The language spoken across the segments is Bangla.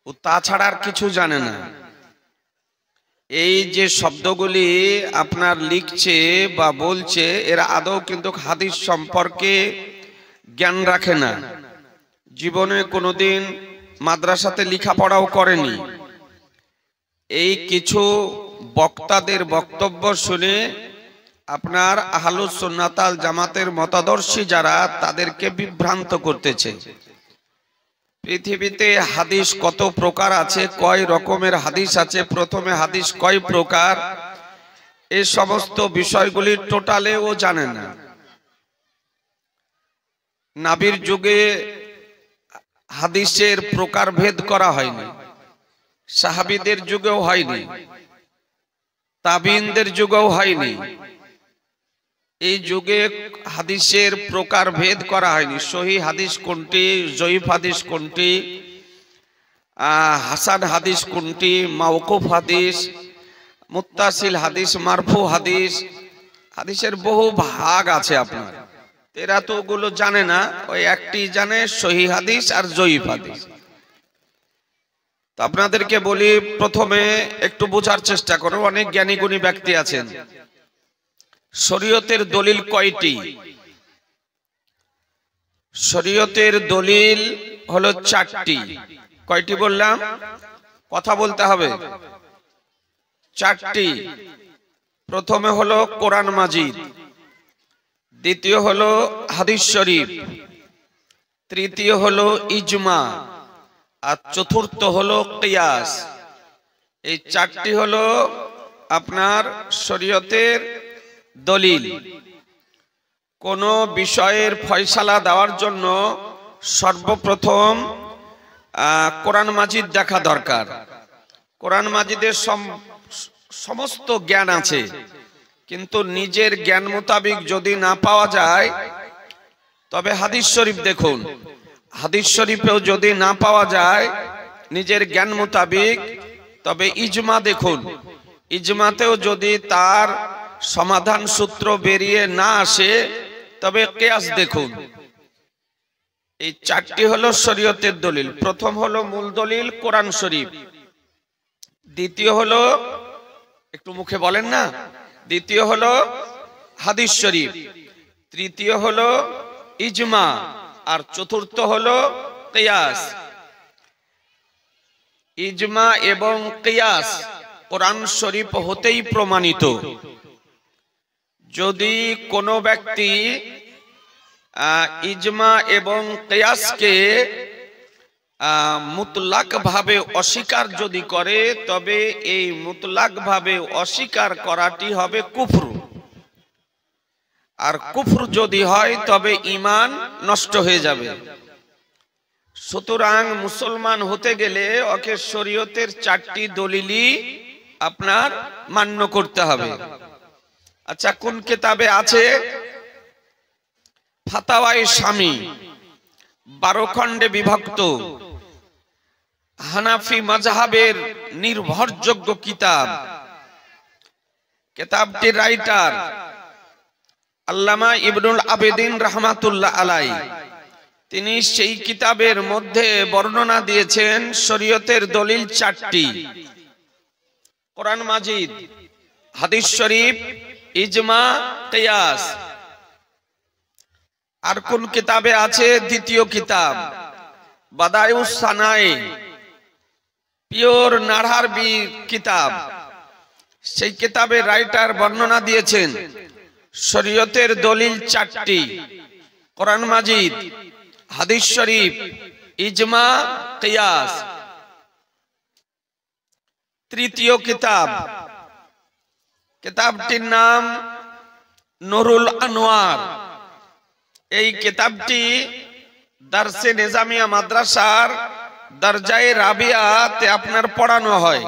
ও তাছাড়া আর কিছু জানে না। এই যে শব্দগুলি আপনার লিখছে বা বলছে, এরা আদৌ কিন্তু হাদিস সম্পর্কে জ্ঞান রাখে না, জীবনে কোনোদিন মাদ্রাসাতে লেখাপড়াও করেনি। এই কিছু বক্তাদের বক্তব্য শুনে আপনার আহলুস সুন্নাত ওয়াল জামাতের মতাদর্শী যারা, তাদেরকে বিভ্রান্ত করতেছে। পৃথিবীতে হাদিস কত প্রকার আছে, কয় রকমের হাদিস আছে, প্রথমে হাদিস কয় প্রকার, এই সমস্ত বিষয়গুলি টোটালে ও জানে না। নবীর যুগে হাদিসের প্রকারভেদ করা হয়নি, সাহাবীদের যুগেও হয়নি, তাবিঈনদের যুগেও হয়নি। এই যুগে হাদিসের প্রকারভেদ করা হয়নি। সহিহ হাদিস কোনটি, জয়ীফ হাদিস কোনটি, হাসান হাদিস কোনটি, মাওকুফ হাদিস, মুত্তাসিল হাদিস, মারফু হাদিস, হাদিসের বহু ভাগ আছে আপনার। এরা তো ওগুলো জানে না, ওই একটি জানে সহিহ হাদিস আর জয়ীফ হাদিস। তো আপনাদেরকে বলি, প্রথমে একটু বোঝার চেষ্টা করো, অনেক জ্ঞানী গুণী ব্যক্তি আছেন। শরীয়তের দলিল কয়টি? শরীয়তের দলিল হলো 4টি। কয়টি বললাম? কথা বলতে হবে। 4টি। প্রথমে হলো কোরআন মাজিদ, দ্বিতীয় হলো হাদিস শরীফ, তৃতীয় হলো ইজমা, আর চতুর্থ হলো কিয়াস। এই 4টি হলো আপনার শরীয়তের দলিল। কোন বিষয়ের ফয়সালা দেওয়ার জন্য সর্বপ্রথম কোরআন মাজিদ দেখা দরকার। কোরআন মাজিদের সমস্ত জ্ঞান আছে, কিন্তু নিজের জ্ঞান মোতাবিক যদি না পাওয়া যায় তবে হাদিস শরীফ দেখুন। হাদিস শরীফেও যদি না পাওয়া যায় নিজের জ্ঞান মোতাবিক, তবে ইজমা দেখুন। ইজমাতেও যদি তার সমাধান সূত্র বেরিয়ে না আসে, তবে কিয়াস দেখুন। এই 4টি হলো শরীয়তের দলিল। প্রথম হলো মূল দলিল কোরআন শরীফ, দ্বিতীয় হলো, একটু মুখে বলেন না, দ্বিতীয় হলো হাদিস শরীফ, তৃতীয় হলো ইজমা, আর চতুর্থ হলো কিয়াস। ইজমা এবং কিয়াস কোরআন শরীফ হতেই প্রমাণিত। যদি কোনো ব্যক্তি ইজমা এবং কিয়াসকে মুতলাক ভাবে অস্বীকার যদি করে, তবে এই মুতলাক ভাবে অস্বীকার করাটি হবে কুফর। আর কুফর যদি হয় তবে ঈমান নষ্ট হয়ে যাবে। সুতরাং মুসলমান হতে গেলে ওকে শরীয়তের 4টি দলিলই আপনার মান্য করতে হবে। আচ্ছা, কোন কিতাবে আছে? ফাতাওয়ায়ে শামী, 12 খণ্ডে বিভক্ত, হানাফি মাযহাবের নির্ভরযোগ্য কিতাব। কিতাবটির রাইটার আল্লামা ইবনুল আবেদিন রাহমাতুল্লাহ আলাইহি। তিনি সেই কিতাবের মধ্যে বর্ণনা দিয়েছেন শরীয়তের দলিল 4টি: কোরআন মাজিদ, হাদিস শরীফ, ইজমা, কিয়াস। আর কোন কিতাবে আছে? দ্বিতীয় কিতাব বাদায়ুস সানায়ে, পিওর নারহারবি কিতাব। সেই কিতাবের রাইটার বর্ণনা দিয়েছেন শরীয়তের দলিল 4টি: কোরআন মাজিদ, হাদিস শরীফ, ইজমা, কিয়াস। তৃতীয় কিতাব, কিতাবটির নাম নুরুল আনোয়ার। এই কিতাবটি দারসে নিজামিয়া মাদ্রাসার দরজায়ে রাবিয়াতে আপনার পড়ানো হয়।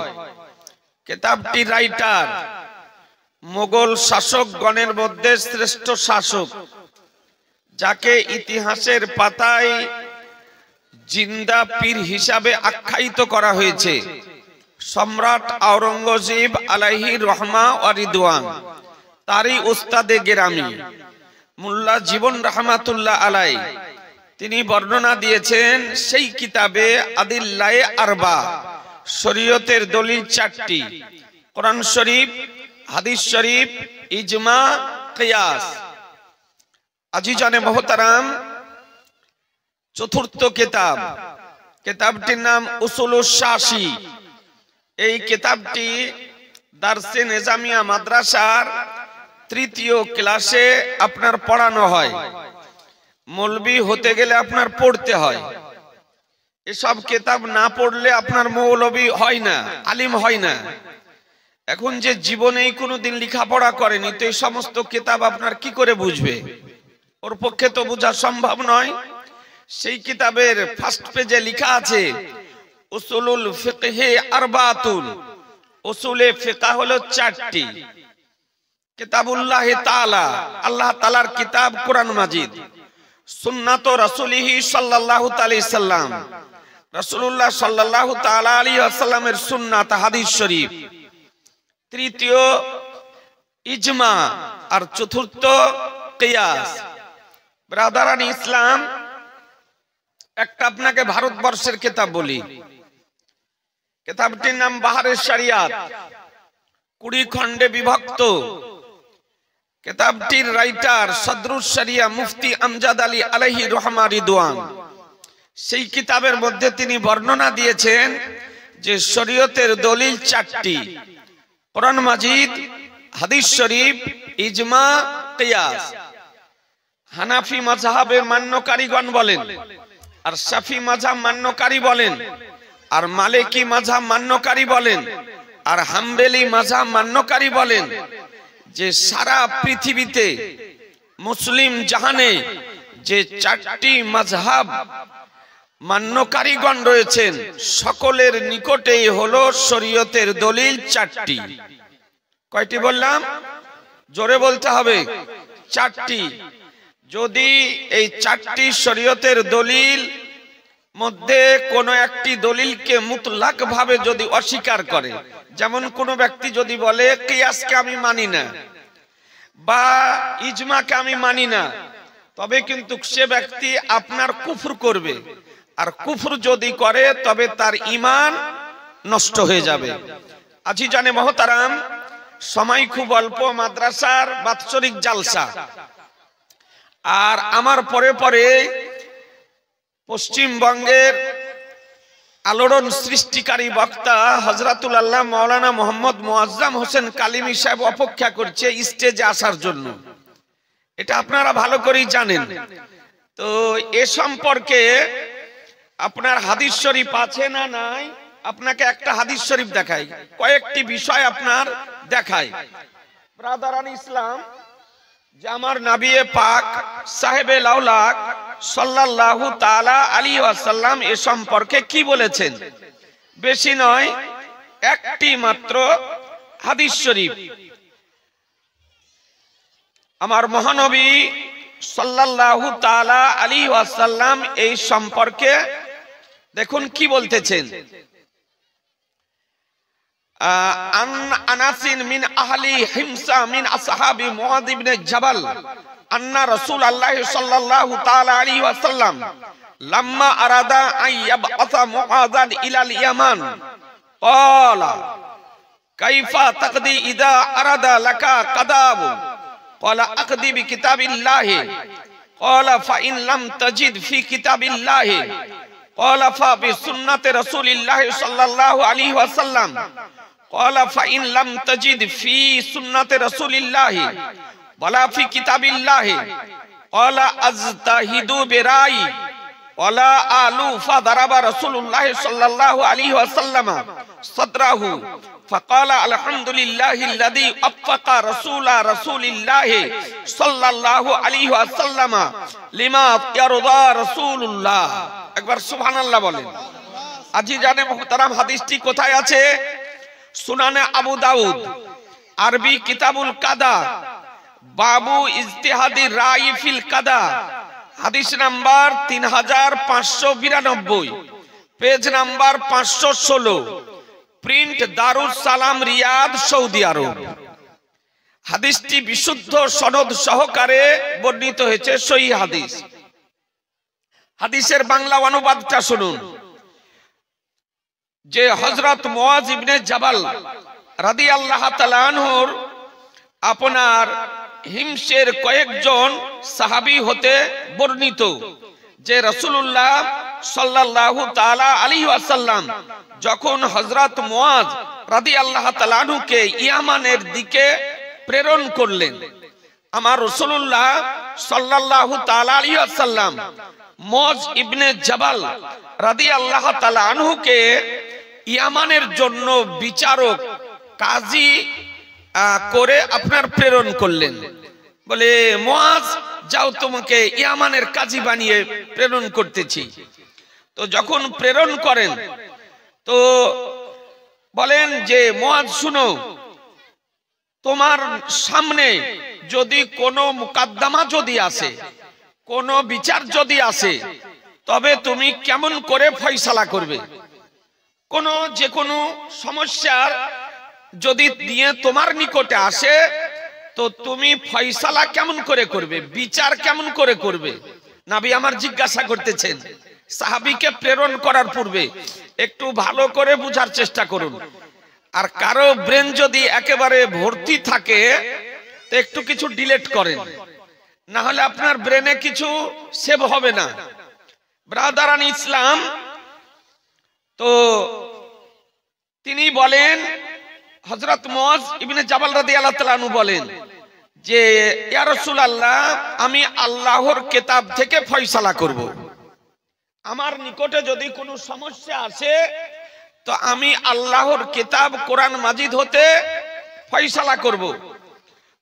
কিতাবটির রাইটার মোগল শাসকগণের মধ্যে শ্রেষ্ঠ শাসক, যাকে ইতিহাসের পাতায় জিন্দা পীর হিসাবে আখ্যায়িত করা হয়েছে, সম্রাট আওরঙ্গজেব আলাইহি রহমা ওয়া রিদওয়ান। তারই উস্তাদে গেরামি মুল্লা জীবন রহমাতুল্লাহ আলাইহি, তিনি বর্ণনা দিয়েছেন সেই কিতাবে আদিল্লায়ে আরবা, শরীয়তের দলিল 4টি, কোরআন শরীফ, হাদিস শরীফ, ইজমা, কিয়াস। আজিজানে মোহতারাম, চতুর্থ কিতাব, কিতাবটির নাম উসুলুশ শাসি। এই কিতাবটি দারসে নিজামিয়া মাদ্রাসার 3য় ক্লাসে আপনার পড়ানো হয়। মৌলবি হতে গেলে আপনার পড়তে হয়। এসব কিতাব না পড়লে আপনার মৌলবি হয় না, আলিম হয় না। এখন যে জীবনেই কোনোদিন লেখাপড়া করেনি, তো এই সমস্ত কিতাব আপনার কি করে বুঝবে? ওর পক্ষে তো বোঝা সম্ভব নয়। সেই কিতাবের ফার্স্ট পেজে লেখা আছে উসুলুল ফিকহে আরবাতুন, উসুলে ফিকহ হলো 4টি। কিতাবুল্লাহ তাআলা, আল্লাহ তাআলার কিতাব কোরআন মাজিদ, সুন্নাত রাসূলিহি সাল্লাল্লাহু আলাইহি সাল্লাম, রাসূলুল্লাহ সাল্লাল্লাহু তাআলা আলাইহি ওয়াসাল্লামের সুন্নাত হাদিস শরীফ, 3য় ইজমা, আর 4র্থ কিয়াস। ব্রাদারান ইসলাম, একটা আপনাকে ভারতবর্ষের কিতাব বলি। কিতাবটির নাম বাহারে শরিয়াত, 20 খণ্ডে বিভক্ত। কিতাবটির রাইটার সদরুস শরিয়া মুফতি আমজাদ আলী আলাইহি রহমা রিদওয়ান। সেই কিতাবের মধ্যে তিনি বর্ণনা দিয়েছেন যে শরীয়তের দলিল 4টি, কোরআন মাজিদ, হাদিস শরীফ, ইজমা, কিয়াস। হানাফি মাযহাবের মান্যকারীগণ বলেন, আর শাফি মাযহাব মান্যকারী বলেন, আর মালিকি মাযহাব মান্যকারী বলেন, আর হাম্বলি মাযহাব মান্যকারী বলেন যে সারা পৃথিবীতে মুসলিম জাহানে যে 4টি মাযহাব মান্যকারীগণ রয়েছেন, সকলের নিকটেই হলো শরীয়তের দলিল 4টি। কয়টি বললাম? জোরে বলতে হবে, 4টি। যদি এই 4টি শরীয়তের দলিল মধ্যে কোনো একটি দলিলকে মুতলাক ভাবে যদি অস্বীকার করে, যেমন কোনো ব্যক্তি যদি বলে কিয়াসকে আমি মানি না বা ইজমাকে আমি মানি না, তবে কিন্তু সে ব্যক্তি আপনার কুফর করবে। আর কুফর যদি করে তবে তার ঈমান নষ্ট হয়ে যাবে। আজিজানে মোহতারাম, সময় খুব অল্প, মাদ্রাসার বাৎসরিক জালসা, আর আমার পরে পরে পশ্চিমবঙ্গের আলোড়ন সৃষ্টিকারী বক্তা হযরতুল আল্লাহ মাওলানা মোহাম্মদ মুআজ্জম হোসেন কালিমি সাহেব অপেক্ষা করছে স্টেজে আসার জন্য। এটা আপনারা ভালো করেই জানেন। তো এ সম্পর্কে আপনার হাদিস শরীফ আছে না নাই? আপনাকে একটা হাদিস শরীফ দেখাই, কয়েকটি বিষয় আপনার দেখাই। ব্রাদারান ইসলাম, যে আমার নবী পাক সাহেবে লাউলাক সাল্লাল্লাহু তাআলা আলাইহি ওয়াসাল্লাম এ সম্পর্কে কি বলেছেন? বেশি নয়, একটি মাত্র হাদিস শরীফ। আমার মহানবী সাল্লাল্লাহু তাআলা আলাইহি ওয়াসাল্লাম এই সম্পর্কে দেখুন কি বলতেছেন। আনাসিন মিন আহলি হিমসা মিন আসহাবি মুআয ইবনে জাবাল আন্না রাসূলুল্লাহ সাল্লাল্লাহু তাআলা আলাইহি ওয়াসাল্লাম লাম্মা আরাদা আন ইয়াবআসা মুআযান ইলাল ইয়ামান ক্বালা কাইফা তাকদি ইযা আরাদা লাকা কাদাবু ক্বালা আকদি বিকিতাবিল্লাহি ক্বালা ফা ইন লাম তাজিদ ফি কিতাবিল্লাহি ক্বালা ফা বিসুন্নতি রাসূলিল্লাহি সাল্লাল্লাহু আলাইহি ওয়াসাল্লাম ক্বালা ফা ইন লাম তাজিদ ফি সুন্নতি রাসূলিল্লাহি ওয়ালা ফি কিতাবিল্লাহি ক্বালা আজতাহিদু বিরাই ওয়ালা আলু ফাদারাবা রাসূলুল্লাহ সাল্লাল্লাহু আলাইহি ওয়াসাল্লাম সাদরাহু ফাকালা আলহামদুলিল্লাহিল্লাযী আফাকা রাসূলা রাসূলিল্লাহি সাল্লাল্লাহু আলাইহি ওয়াসাল্লাম লিমা ইয়ারদা রাসূলুল্লাহ। একবার সুবহানাল্লাহ বলেন। আজিজানে মুহতারাম, হাদিসটি কোথায় আছে? সুনানে আবু দাউদ, আরবি কিতাবুল কাদা, বাবু ইজতিহাদি রাই ফিল কাদা, হাদিস number 3592, page number 516, print Darus Salam, Riyad, Saudi আরব। হাদিসটি বিশুদ্ধ সনদ সহকারে বর্ণিত হয়েছে, সহিহ হাদিস। হাদিসের বাংলা অনুবাদটা শুনুন যে হযরত মুআজ ইবনে জাবাল রাদিয়াল্লাহু তাআলা আনহুর আপনার হিমসের কয়েকজন সাহাবী হতে বর্ণিত যে রাসূলুল্লাহ সাল্লাল্লাহু তাআলা আলাইহি ওয়াসাল্লাম যখন হযরত মুআজ রাদিয়াল্লাহু তাআলা আনহুকে ইয়ামানের দিকে প্রেরণ করলেন, আমার রাসূলুল্লাহ সাল্লাল্লাহু তাআলা আলাইহি ওয়াসাল্লাম মুআজ ইবনে জাবাল রাদিয়াল্লাহু তাআলা আনহুকে ইয়ামানের জন্য বিচারক কাজী করে আপনার প্রেরণ করলেন। বলে মুআজ যাও, তোমাকে ইয়ামানের কাজী বানিয়ে প্রেরণ করতেছি। তো যখন প্রেরণ করেন তো বলেন যে মুআজ শুনো, তোমার সামনে যদি কোনো মুকদ্দমা যদি আসে, কোনো বিচার যদি আসে, তবে তুমি কেমন করে ফয়সালা করবে? কোনো যে কোনো সমস্যার যদি নিয়ে তোমার নিকটে আসে তো তুমি ফয়সালা কেমন করে করবে, বিচার কেমন করে করবে? নবী আমার জিজ্ঞাসা করতেছেন। সাহাবীকে প্রেরণ করার পূর্বে একটু ভালো করে বোঝার চেষ্টা করুন। আর কারো ব্রেন যদি একেবারে ভর্তি থাকে তো একটু কিছু ডিলিট করেন, না হলে আপনার ব্রেনে কিছু সেভ হবে না। ব্রাদারান ইসলাম, তো তিনি বলেন, হযরত মুআজ ইবনে জাবাল রাদিয়াল্লাহু তাআলা আনহু বলেন যে ইয়া রাসূলুল্লাহ, আমি আল্লাহর কিতাব থেকে ফয়সালা করব। আমার নিকটে যদি কোনো সমস্যা আসে তো আমি আল্লাহর কিতাব কোরআন মাজিদ হতে ফয়সালা করব।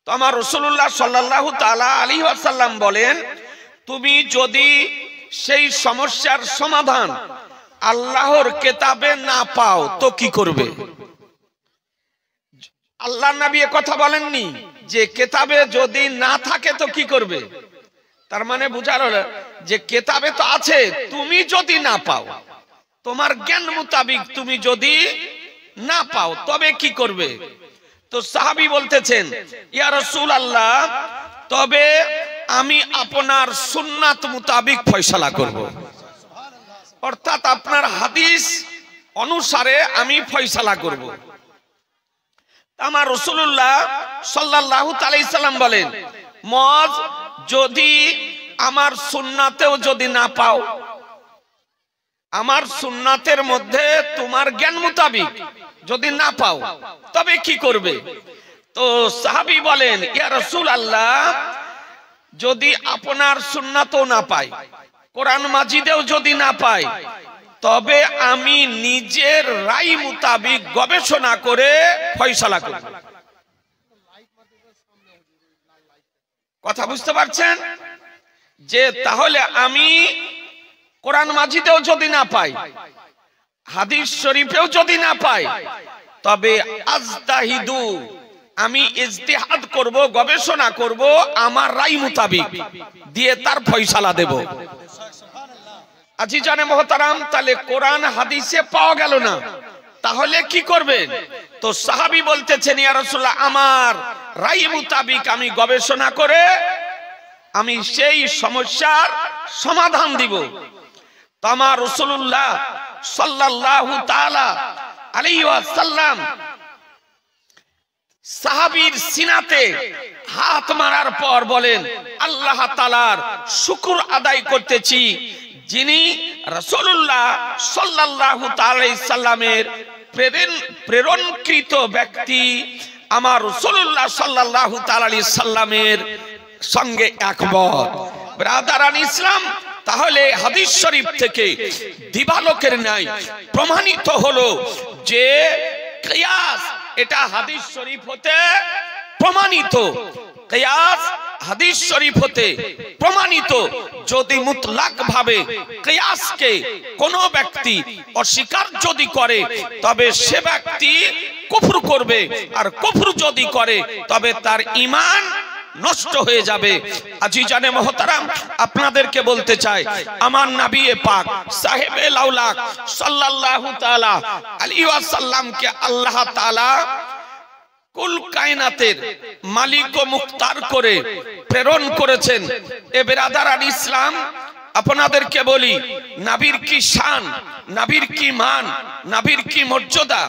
তো আমার রাসূলুল্লাহ সাল্লাল্লাহু তাআলা আলাইহি ওয়াসাল্লাম বলেন, তুমি যদি সেই সমস্যার সমাধান আল্লাহর কিতাবে না পাও তো কি করবে? আল্লাহর নবী কথা বলেননি যে কিতাবে যদি না থাকে তো কি করবে। তার মানে বুঝার হলো যে কিতাবে তো আছে, তুমি যদি না পাও, তোমার জ্ঞান মোতাবিক তুমি যদি না পাও তবে কি করবে? তো সাহাবী বলতেছেন, ইয়া রাসূলুল্লাহ, তবে আমি আপনার সুন্নাত মোতাবিক ফয়সালা করব। অর্থাৎ আপনার হাদিস অনুসারে আমি ফয়সালা করব। আমার রাসূলুল্লাহ সাল্লাল্লাহু আলাইহি সাল্লাম বলেন, মুআজ, যদি আমার সুন্নাতেও যদি না পাও, আমার সুন্নাতের মধ্যে তোমার জ্ঞান মোতাবিক যদি না পাও তবে কি করবে? তো সাহাবী বলেন, ইয়া রাসূলুল্লাহ, যদি আপনার সুন্নাতও না পাই, কোরআন মাজিদেও যদি না পাই, তবে আমি নিজের রায় মোতাবিক গবেষণা করে ফয়সালা করব। কথা বুঝতে পারছেন? যে তাহলে আমি কোরআন মাজিদেও যদি না পাই, হাদিস শরীফেও যদি না পাই, তবে আজতাহিদু, আমি ইজতিহাদ করব, গবেষণা করব, আমার রায় মোতাবিক দিয়ে তার ফয়সালা দেব। আজিজানে মুহতারাম, তাহলে কোরআন হাদিসে পাওয়া গেল না, তাহলে কি করবেন? তো সাহাবী বলতেছেন, ইয়া রাসূলুল্লাহ, আমার রায় মোতাবিক আমি গবেষণা করে আমি সেই সমস্যার সমাধান দিব। তো আমার রাসূলুল্লাহ সাল্লাল্লাহু তাআলা আলাইহি ওয়াসাল্লাম সাহাবীর সিনাতে হাত মারার পর বলেন, আল্লাহ তাআলার শুকর আদায় করতেছি, যিনি রাসূলুল্লাহ সাল্লাল্লাহু তাআলা আলাইহি সাল্লামের প্রেরণকৃত ব্যক্তি আমার রাসূলুল্লাহ সাল্লাল্লাহু তাআলা আলাইহি সাল্লামের সঙ্গে একমত। ব্রাদারান ইসলাম, তাহলে হাদিস শরীফ থেকে দিবালোকের ন্যায় প্রমাণিত হলো যে কিয়াস এটা হাদিস শরীফ হতে প্রমাণিত। কিয়াস হাদিস শরীফ হতে প্রমাণিত। যদি মুতলাক ভাবে কিয়াসকে কোন ব্যক্তি অস্বীকার যদি করে তবে সে ব্যক্তি কুফর করবে, আর কুফর যদি করে তবে তার ঈমান নষ্ট হয়ে যাবে। আজিজানে মুহতারাম, আপনাদেরকে বলতে চাই, আমার নবী পাক সাহেবে লাউলাক সাল্লাল্লাহু তাআলা আলাইহি ওয়াসাল্লামকে আল্লাহ তাআলা কুল কায়নাতের মালিক ও মুখতার করে প্রেরণ করেছেন। এ বেরাদারান ইসলাম, আপনাদেরকে বলি, নবীর কি শান, নবীর কি মান, নবীর কি মর্যাদা,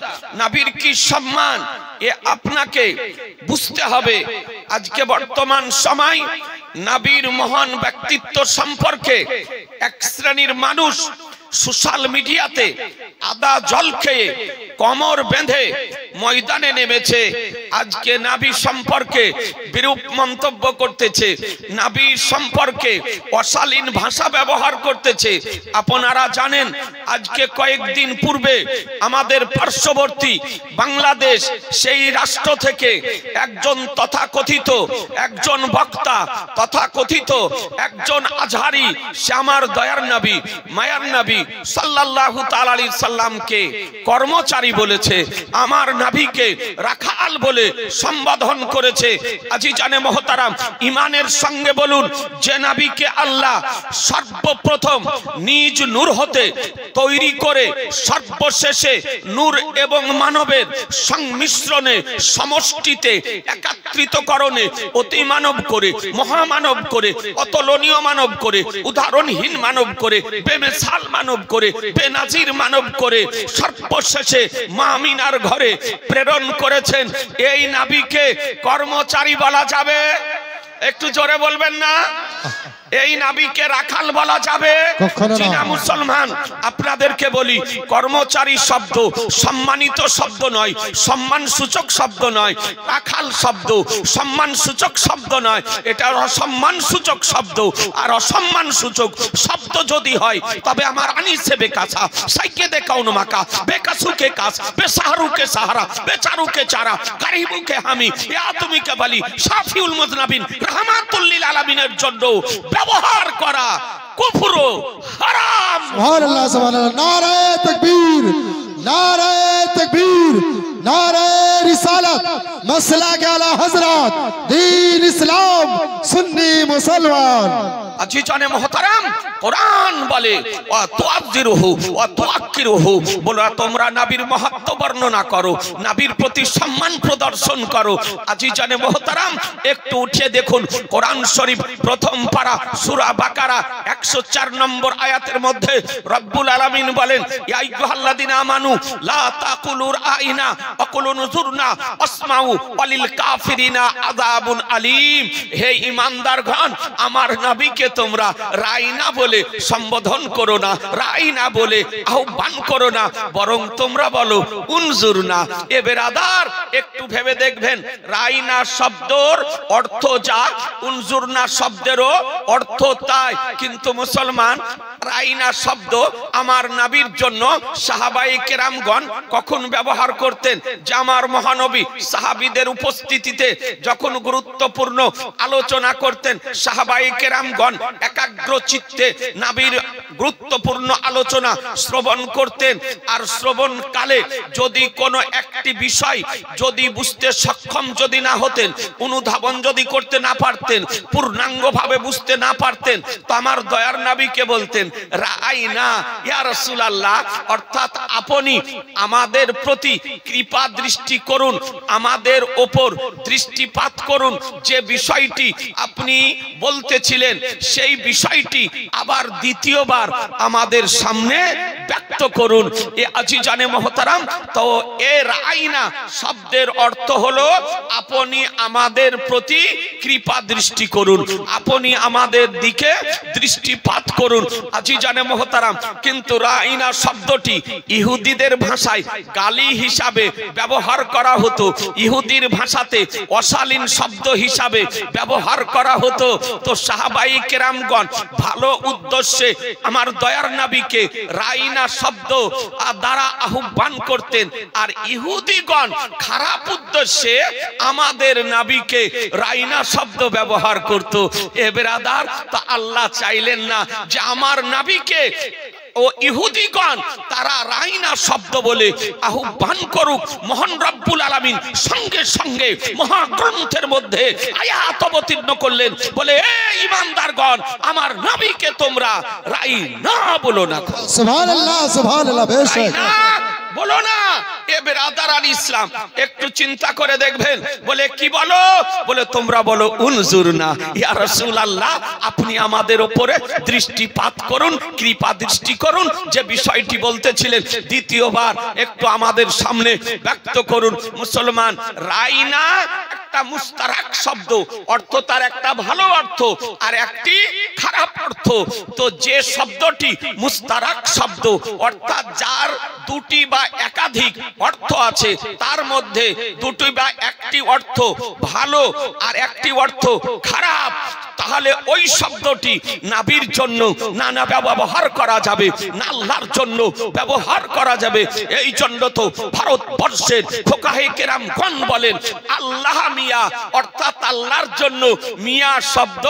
নবীর কি সম্মান, এ আপনাকে বুঝতে হবে। আজকে বর্তমান সময় নবীর মহান ব্যক্তিত্ব সম্পর্কে এক শ্রেণীর মানুষ সোশ্যাল মিডিয়াতে আদা জল খেয়ে কোমর বেঁধে ময়দানে নেমেছে। আজকে নবী সম্পর্কে বিরূপ মন্তব্য করতেছে, নবী সম্পর্কে অশালীন ভাষা ব্যবহার করতেছে। আপনারা জানেন আজকে কয়েকদিন পূর্বে আমাদের পার্শ্ববর্তী বাংলাদেশ, সেই রাষ্ট্র থেকে একজন তথাকথিত একজন বক্তা, তথাকথিত একজন আজহারি, সে আমার দয়ার নবী, মায়ার নবী সাল্লাল্লাহু তাআলা আলাইহি সাল্লামকে কর্মচারী বলেছে, আমার নবীকে রাখাল বলে সম্বোধন করেছে। আজিজানে মুহতারাম, ঈমানের সঙ্গে বলুন, যে নবীকে আল্লাহ সর্বপ্রথম নিজ নূর হতে তৈরি করে সর্বশেষে নূর এবং মানবের সংমিশ্রণে সমষ্টিতে একাত্রিতকরণে অতিমানব করে, মহামানব করে, অতুলনীয় মানব করে, উদাহরণহীন মানব করে, বেমিসাল মানব করে, বেনাজির মানব করে সর্বশেষে মা আমিনার ঘরে প্রেরণ করেছেন। এই নবীকে কর্মচারী বলা যাবে? একটু জোরে বলবেন না? এই নবীকে রাখাল বলা যাবে? চীনা মুসলমান, আপনাদেরকে বলি, কর্মচারী শব্দ সম্মানিত শব্দ নয়, সম্মান সূচক শব্দ নয়। রাখাল শব্দ সম্মান সূচক শব্দ নয়, এটা অসম্মান সূচক শব্দ। আর অসম্মান সূচক শব্দ যদি হয় তবে আমার আনিসে বেকাসা সাইকে দেখাউন মাকা বেকাসুকে কাস বেসাহারুকে সাহারা বেচারুকে চারা কারিবুকে হামি ইয়া তুমি কে বলি শাফিউল মুজনাবিন রাহমাতুল লিল আলামিনের জন্য ব্যবহার করা কুফর হারাম। সুবহানাল্লাহ, সুবহানাল্লাহ। নারে তাকবীর, নারে তাকবীর, নারে রিসালাত, মাসলাক আলা হযরত দ্বীন ইসলাম, সুন্নি মুসলমান। আজিজানে মুহতারাম, কোরআন বলে ওয়া তুআযিরুহু ওয়া তুআক্কিরুহু, বলে তোমরা নবীর মাহাত্ম্য বর্ণনা করো, নবীর প্রতি সম্মান প্রদর্শন করো। আজিজানে মুহতারাম, একটু উঠে দেখুন কোরআন শরীফ প্রথম পারা সূরা বাকারা 104 নম্বর আয়াতের মধ্যে রব্বুল আলামিন বলেন, ইয়া আইয়ুহাল্লাযিনা আমানু লা তাকুলু রাইনা ওয়া কুলু নুজুরনা আসমাউ ওয়ালিল কাফিরিনা আযাবুন আলীম। হে ঈমানদারগণ, আমার নবীকে তোমরা রাইনা বলে সম্বোধন করো না, রাইনা বলে আহ্বান করো না, বরং তোমরা বলো উনজুরনা। এ বেরাদার, একটু ভেবে দেখবেন, রাইনা শব্দের অর্থ যা, উনজুরনা শব্দেরও অর্থ তাই। কিন্তু মুসলমান রাইনা শব্দ আমার নবীর জন্য সাহাবায়ে কেরামগণ কখন ব্যবহার করতেন? যে আমার মহানবী সাহাবীদের উপস্থিতিতে যখন গুরুত্বপূর্ণ আলোচনা করতেন, সাহাবায়ে কেরামগণ একাগ্র চিত্তে নবীর গুরুত্বপূর্ণ আলোচনা শ্রবণ করতেন। আর শ্রবণ কালে যদি কোনো একটি বিষয় যদি বুঝতে সক্ষম যদি না হতেন, অনুধাবন যদি করতে না পারতেন, পূর্ণাঙ্গভাবে বুঝতে না পারতেন, তো আমার দয়ার নবীকে বলতেন রাইনা ইয়া রাসূলুল্লাহ, অর্থাৎ আপনি আমাদের প্রতি কৃপা দৃষ্টি করুন, আমাদের ওপর দৃষ্টিপাত করুন। যে বিষয়টি আপনি বলতেছিলেন সেই বিষয়টি আবার দ্বিতীয়বার আমাদের সামনে ব্যক্ত করুন। এ আজিজানে মুহতারাম, তো এ রাইনা শব্দের অর্থ হলো আপনি আমাদের প্রতি কৃপা দৃষ্টি করুন, আপনি আমাদের দিকে দৃষ্টিপাত করুন। আজিজানে মুহতারাম, কিন্তু রাইনা শব্দটি ইহুদিদের ভাষায় গালি হিসাবে ব্যবহার করা হতো, ইহুদির ভাষাতে অশালীন শব্দ হিসাবে ব্যবহার করা হতো। তো সাহাবায়ে কেরামগণ ভালো উদ্দেশ্যে আমার দয়ার নবীকে রাইনা শব্দ দ্বারা আহ্বান করতেন, আর ইহুদিগণ খারাপ উদ্দেশ্যে আমাদের নবীকে রাইনা শব্দ ব্যবহার করত। এ বেরাদার, তা আল্লাহ চাইলেন না যে আমার নবীকে ও ইহুদিগণ তারা রাইনা শব্দ বলে আহ্বান করুক। মহান রব্বুল আলামিন সঙ্গে সঙ্গে মহাগ্রন্থের মধ্যে আয়াত অবতীর্ণ করলেন, বলে এ ঈমানদারগণ, আমার নবীকে তোমরা রাইনা বলো না। সুবহানাল্লাহ, সুবহানাল্লাহ। বেশ বলো না, এ বেরাদার আল ইসলাম একটু চিন্তা করে দেখবেন। বলে কি বলো? বলে তোমরা বলো উনজুরনা, ইয়া রাসূলুল্লাহ আপনি আমাদের উপরে দৃষ্টিপাত করুন, কৃপা দৃষ্টি করুন। যে বিষয়টি বলতেছিলেন দ্বিতীয়বার একটু আমাদের সামনে ব্যক্ত করুন। মুসলমান রাইনা একটা মুস্তারাক শব্দ, অর্থ তার একটা ভালো অর্থ আর একটি খারাপ অর্থ। তো যে শব্দটি মুস্তারাক শব্দ, অর্থাৎ যার দুটি বা একাধিক অর্থ আছে, তার মধ্যে দুটি বা একটি অর্থ ভালো আর একটি অর্থ খারাপ, তাহলে ওই শব্দটি নাবির জন্য না ব্যবহার করা যাবে, না আল্লাহর জন্য ব্যবহার করা যাবে। এই জন্য তো ভারতবর্ষের ফুকাহে কেরামগণ বলেন আল্লাহ মিয়া, অর্থাৎ আল্লাহর জন্য মিয়া শব্দ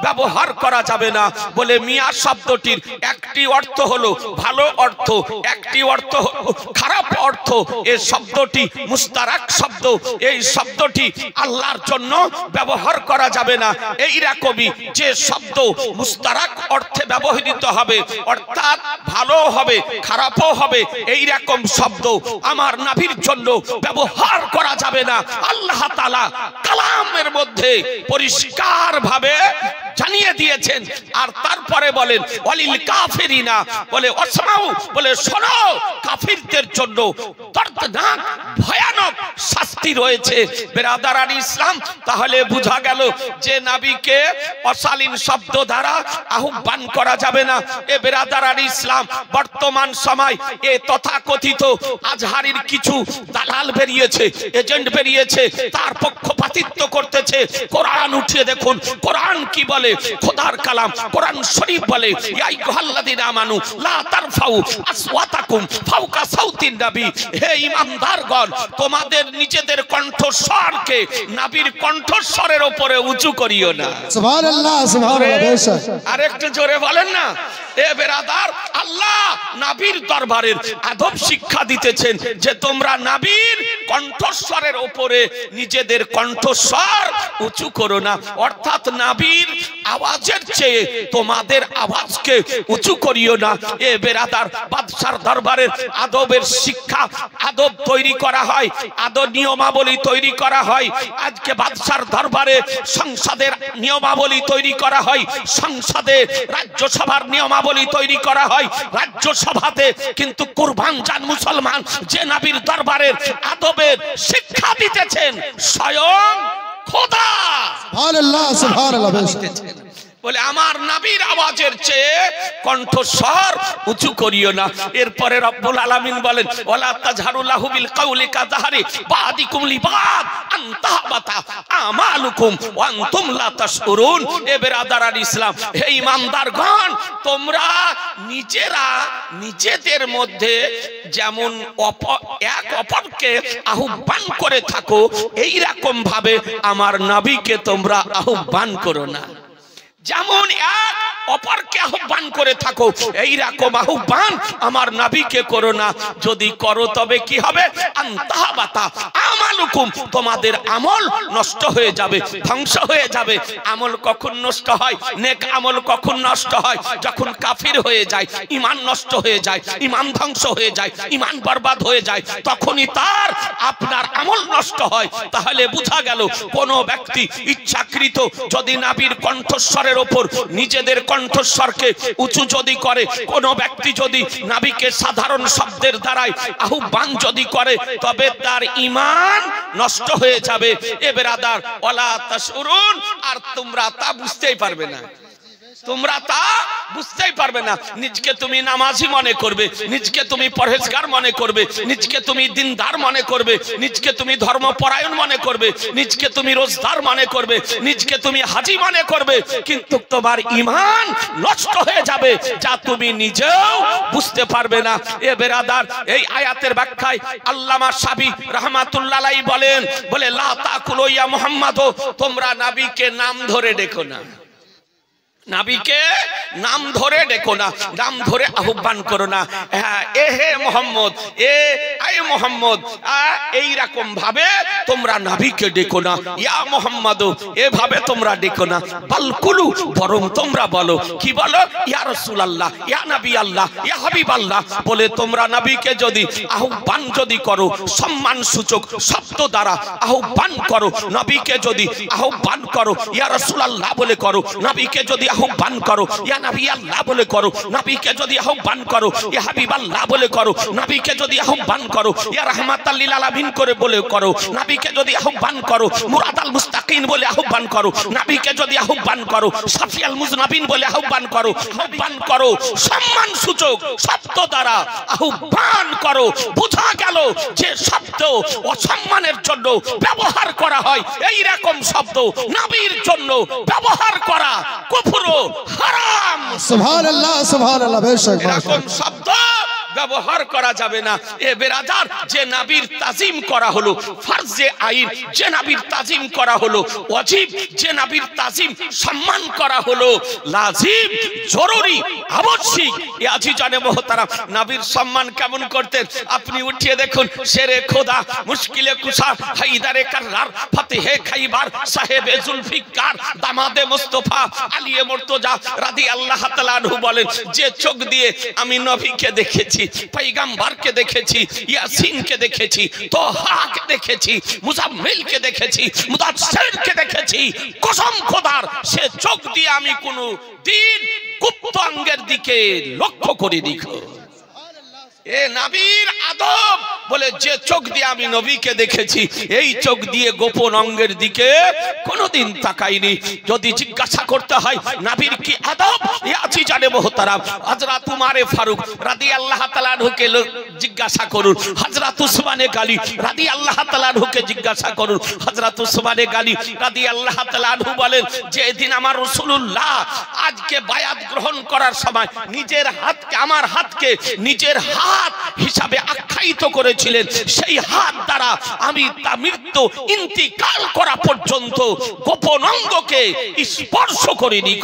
ব্যবহার করা যাবে না। বলে মিয়া শব্দটির একটি অর্থ হলো ভালো অর্থ, একটি অর্থ হলো খারাপ অর্থ। এই শব্দটি মুস্তারাক শব্দ, এই শব্দটি আল্লাহর জন্য ব্যবহার করা যাবে না। এইরকমই যে শব্দ মুস্তারাক অর্থে ব্যবহৃত হবে, অর্থাৎ ভালো হবে খারাপও হবে, এইরকম শব্দ আমার নবীর জন্য ব্যবহার করা যাবে না। আল্লাহ তাআলা কালামের মধ্যে পরিষ্কার ভাবে জানিয়ে দিয়েছেন। আর তারপরে বলেন ওয়ালিল কাফিরিনা, বলে ওয়াসমাউ, বলে শোনো কাফিরদের জন্য দর্দনাক ভয়ানক শাস্তি রয়েছে। বেরাদার আল ইসলাম, তাহলে বোঝা গেল যে নবীকে অশালীন শব্দ দ্বারা আহ্বান করা যাবে না। এ বেরাদার আল ইসলাম, বর্তমান সময় এ তথাকথিত আজহারির কিছু দালাল বেরিয়েছে, এজেন্ট বেরিয়েছে, তার পক্ষপাতিত্ব করতেছে। কোরআন উঠিয়ে দেখুন, কোরআন কি বলে? খোদার কালাম কোরআন শরীফ বলে ইয়া আইয়ুহাল্লাযীনা আমানু লা তারফাউ আসওয়াতাকুম ফাওকা সাউতিন নবী, হে ঈমানদারগণ তোমাদের নিজেদের কণ্ঠস্বরকে নবীর কণ্ঠস্বরের উপরে উঁচু করিও না। সুবহানাল্লাহ, সুবহানাল্লাহ। আরেকটু জোরে বলেন না। এ বেরাদার, আল্লাহ নবীর দরবারের আদব শিক্ষা দিতেছেন যে তোমরা নবীর কণ্ঠস্বরের উপরে নিজেদের কণ্ঠস্বর উঁচু করো না, অর্থাৎ নবীর আওয়াজের চেয়ে তোমাদের আওয়াজকে উঁচু করিও না। এ বেরাদার, বাদশার দরবারের আদবের শিক্ষা, আদব তৈরি করা হয়, আদব নিয়মাবলী তৈরি করা হয়। আজকে বাদশার দরবারে সংসদের নিয়মাবলী তৈরি করা হয়, সংসদে রাজ্যসভার নিয়মাবলী তৈরি করা হয়, রাজ্যসভাতে কিন্তু কুরবান জান মুসলমান যে নবীর দরবারের আদবের শিক্ষা দিতেছেন স্বয়ং খোদা। সুবহানাল্লাহ, সুবহানাল্লাহ। বলে আমার নবীর আওয়াজের চেয়ে কণ্ঠস্বর উঁচু করিও না। এরপরে রব্বুল আলামিন বলেন ওয়ালা তাজহারু লাহু বিল কাউলি কাযাহারি বাদিকুম লিবাদ আনতাহবাতা আমালুকুম ওয়া আনতুম লা তাশউরুন। এ বেরাদার আল ইসলাম, হে ঈমানদারগণ তোমরা নিজেরা নিজেদের মধ্যে যেমন এক অপরকে আহ্বান করে থাকো, এই রকম ভাবে আমার নবীকে তোমরা আহ্বান করো না। যেমন এক অপরকে আহ্বান করে থাকো, এই রকম আহ্বান আমার নবীকে করো না। যদি করো তবে কি হবে? আনতাহবাতা আমালুকুম, তোমাদের আমল নষ্ট হয়ে যাবে, ধ্বংস হয়ে যাবে। আমল কখন নষ্ট হয়? নেক আমল কখন নষ্ট হয়? যখন কাফির হয়ে যায়, ঈমান নষ্ট হয়ে যায়, ঈমান ধ্বংস হয়ে যায়, ঈমান বরবাদ হয়ে যায়, তখনই তার আপনার আমল নষ্ট হয়। তাহলে বোঝা গেল কোন ব্যক্তি ইচ্ছাকৃত যদি নবীর কণ্ঠস্বরের ওপর নিজেদের কণ্ঠস্বরকে উঁচু যদি করে, কোন ব্যক্তি যদি নবীকে সাধারণ শব্দের দ্বারাই আহ্বান যদি করে, তবে তার ঈমান নষ্ট হয়ে যাবে। এ বেরাদার ওয়ালা তাশউরুন, আর তোমরা তা বুঝতেই পারবে না, তোমরা তা বুঝতেই পারবে না। নিজকে তুমি নামাজি মনে করবে, নিজকে তুমি পরহেজগার মনে করবে, নিজকে তুমি দিনদার মনে করবে, নিজকে তুমি ধর্মপরায়ণ মনে করবে, নিজকে তুমি রোজদার মনে করবে, নিজকে তুমি হাজি মনে করবে, কিন্তু তোমার ঈমান নষ্ট হয়ে যাবে, যা তুমি নিজেও বুঝতে পারবে না। এ বেরাদার, এই আয়াতের ব্যাখ্যায় আল্লামা সাবি রাহমাতুল্লাহ আলাইহি বলেন, বলে লা তাকুলু ইয়া মুহাম্মাদ, তোমরা নবীকে নাম ধরে ডেকো না, নবীকে নাম ধরে ডেকো না, নাম ধরে আহ্বান করো না। হ্যাঁ, এ হে মোহাম্মদ, এ আই এ মোহাম্মদ এই রকম ভাবে তোমরা নবীকে ডেকো না, ইয়া মোহাম্মদ এভাবে তোমরা ডেকো না, বালকুলু বরং তোমরা বলো, কি বলো? ইয়া রাসূলুল্লাহ, ইয়া নবী আল্লাহ, ইয়া হাবিব আল্লাহ বলে তোমরা নবীকে যদি আহ্বান যদি করো, সম্মান সূচক শব্দ দ্বারা আহ্বান করো, নবীকে যদি আহ্বান করো ইয়া রাসূলুল্লাহ বলে করো, নবীকে যদি আহ্বান করো ইয়া নবী আল্লাহ বলে করো, নবীকে যদি আহ্বান করো ইয়া হাবিব আল্লাহ বলে করো, নবীকে যদি আহ্বান করো ইয়া রাহমাতাল লিল আলামিন করে বলে করো, নবীকে যদি আহ্বান করো মুরাদাল মুস্তাকিন বলে আহ্বান করো, নবীকে যদি আহ্বান করো শাফিয়াল মুজনাবিন বলে আহ্বান করো, আহ্বান করো সম্মান সূচক শব্দ দ্বারা আহ্বান করো। বোঝা গেল যে শব্দ অসম্মানের জন্য ব্যবহার করা হয়, এই রকম শব্দ নবীর জন্য ব্যবহার করা কুফর ও হারাম। সুবহানাল্লাহ সুবহানাল্লাহ। বেশক এরকম শব্দ ব্যবহার করা যাবে না। এ বেরাদার, যে নবীর তাজিম করা হলো ফরজে আইন, যে নবীর তাজিম করা হলো ওয়াজিব, যে নবীর তাজিম সম্মান করা হলো লাজিম, জরুরি, আবশ্যিক। এ আজিজানে মোহতারাম, নবীর সম্মান কেমন করতেন আপনি উঠিয়ে দেখুন। শেরে খোদা, মুশকিলে কুশা, হায়দারে কাররার, ফতেহে খাইবার, সাহেবে জুলফিকার, দামাদে মুস্তাফা, আলিয়ে মুর্তজা রাদিয়াল্লাহু তাআলা আনহু বলেন, যে চোখ দিয়ে আমি নবীকে দেখেছি, পয়গম্বরকে দেখেছি, ইয়াসিনকে দেখেছি, তোহাকে দেখেছি, মুজাম্মিলকে দেখেছি, মুদাসসিরকে দেখেছি, কসম খোদার সে চোখ দিয়ে আমি কোনো দিন গুপ্ত অঙ্গের দিকে লক্ষ্য করে দেখো। এ নবীর আদব বলে, যে চোখ দিয়ে আমি নবীকে দেখেছি এই চোখ দিয়ে গোপন অঙ্গের দিকে কোনোদিন তাকাইনি। যদি জিজ্ঞাসা করতে হয় নবীর কি আদব, ইয়াছি জানে মোহতারাম, হযরত উমর ফারুক রাদিয়াল্লাহু তাআলা আনহুকে জিজ্ঞাসা করুন, হযরত উসমানে গালি রাদিয়াল্লাহু তাআলা আনহুকে জিজ্ঞাসা করুন। হযরত উসমানে গালি রাদিয়াল্লাহু তাআলা আনহু বলেন, যে দিন আমার রাসূলুল্লাহ আজকে বায়াত গ্রহণ করার সময় নিজের হাতকে, আমার হাতকে নিজের হাত হিসাবে আখ্যায়িত করেছিলেন, সেই হাত দ্বারা আমি তা মৃত্যু ইন্তিকাল করা পর্যন্ত গোপন অঙ্গকে স্পর্শ করিনি।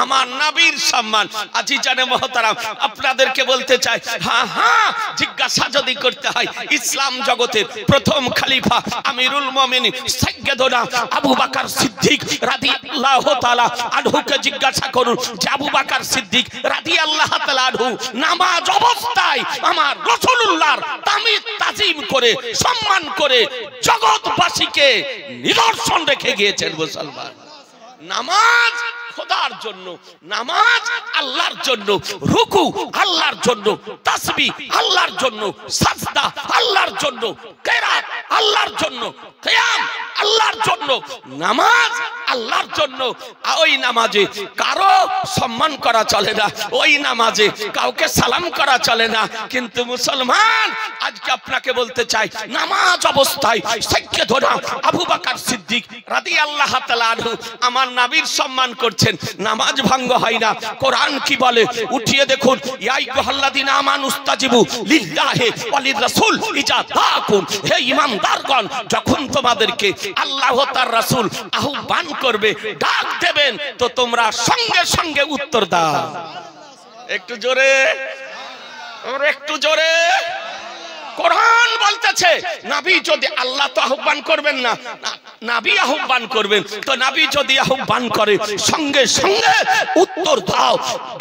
আমার নবীর সম্মান। আজিজানে মোহতারাম, আপনাদেরকে বলতে চাই, হ্যাঁ হ্যাঁ জিজ্ঞাসা যদি করতে হয় ইসলাম জগতের প্রথম খলিফা আমিরুল মুমিনিন সাইয়্যিদুনা আবু বকর সিদ্দিক রাদিয়াল্লাহু তাআলা আনহুকে জিজ্ঞাসা করুন, যে আবু বকর সিদ্দিক রাদিয়াল্লাহু তাআলা আনহু নামাজ অবস্থায় আমার রাসূলুল্লাহর তামিদ তাজিম করে সম্মান করে জগৎবাসীকে নিদর্শন রেখে গিয়েছেন। মুসলমান, নামাজ খোদার জন্য, নামাজ আল্লাহর জন্য, রুকু আল্লাহর জন্য, তাসবিহ আল্লাহর জন্য, সাজদা আল্লাহর জন্য, কিরাত আল্লাহর জন্য, কিয়াম আল্লাহর জন্য, নামাজ আল্লাহর জন্য। ওই নামাজে কারো সম্মান করা চলে না, ওই নামাজে কাউকে সালাম করা চলে না। কিন্তু মুসলমান, আজকে আপনাকে বলতে চাই, নামাজ অবস্থায় সাইয়্যিদুনা আবু বকর সিদ্দিক রাদিয়াল্লাহু তাআলা আনহু আমার নবীর সম্মান করছেন, নামাজ ভঙ্গ হয় না। কোরআন কি বলে উঠিয়ে দেখুন, ইয়া আইয়ুহাল্লাযিনা আমানুস্তাজিবু লিল্লাহি ওয়া লির-রাসূল ইজা দাআকুম, হে ঈমানদারগণ, যখন তোমাদেরকে আল্লাহ ও তার রাসূল আহ্বান করবে, ডাক দেবেন, তো তোমরা সঙ্গে সঙ্গে উত্তর দাও। একটু জোরে, একটু জোরে। কোরআন বলতেছে, নবী যদি, আল্লাহ তো আহ্বান করবেন না, নবী আহ্বান করবেন, তো নবী যদি আহ্বান করে সঙ্গে সঙ্গে উত্তর দাও।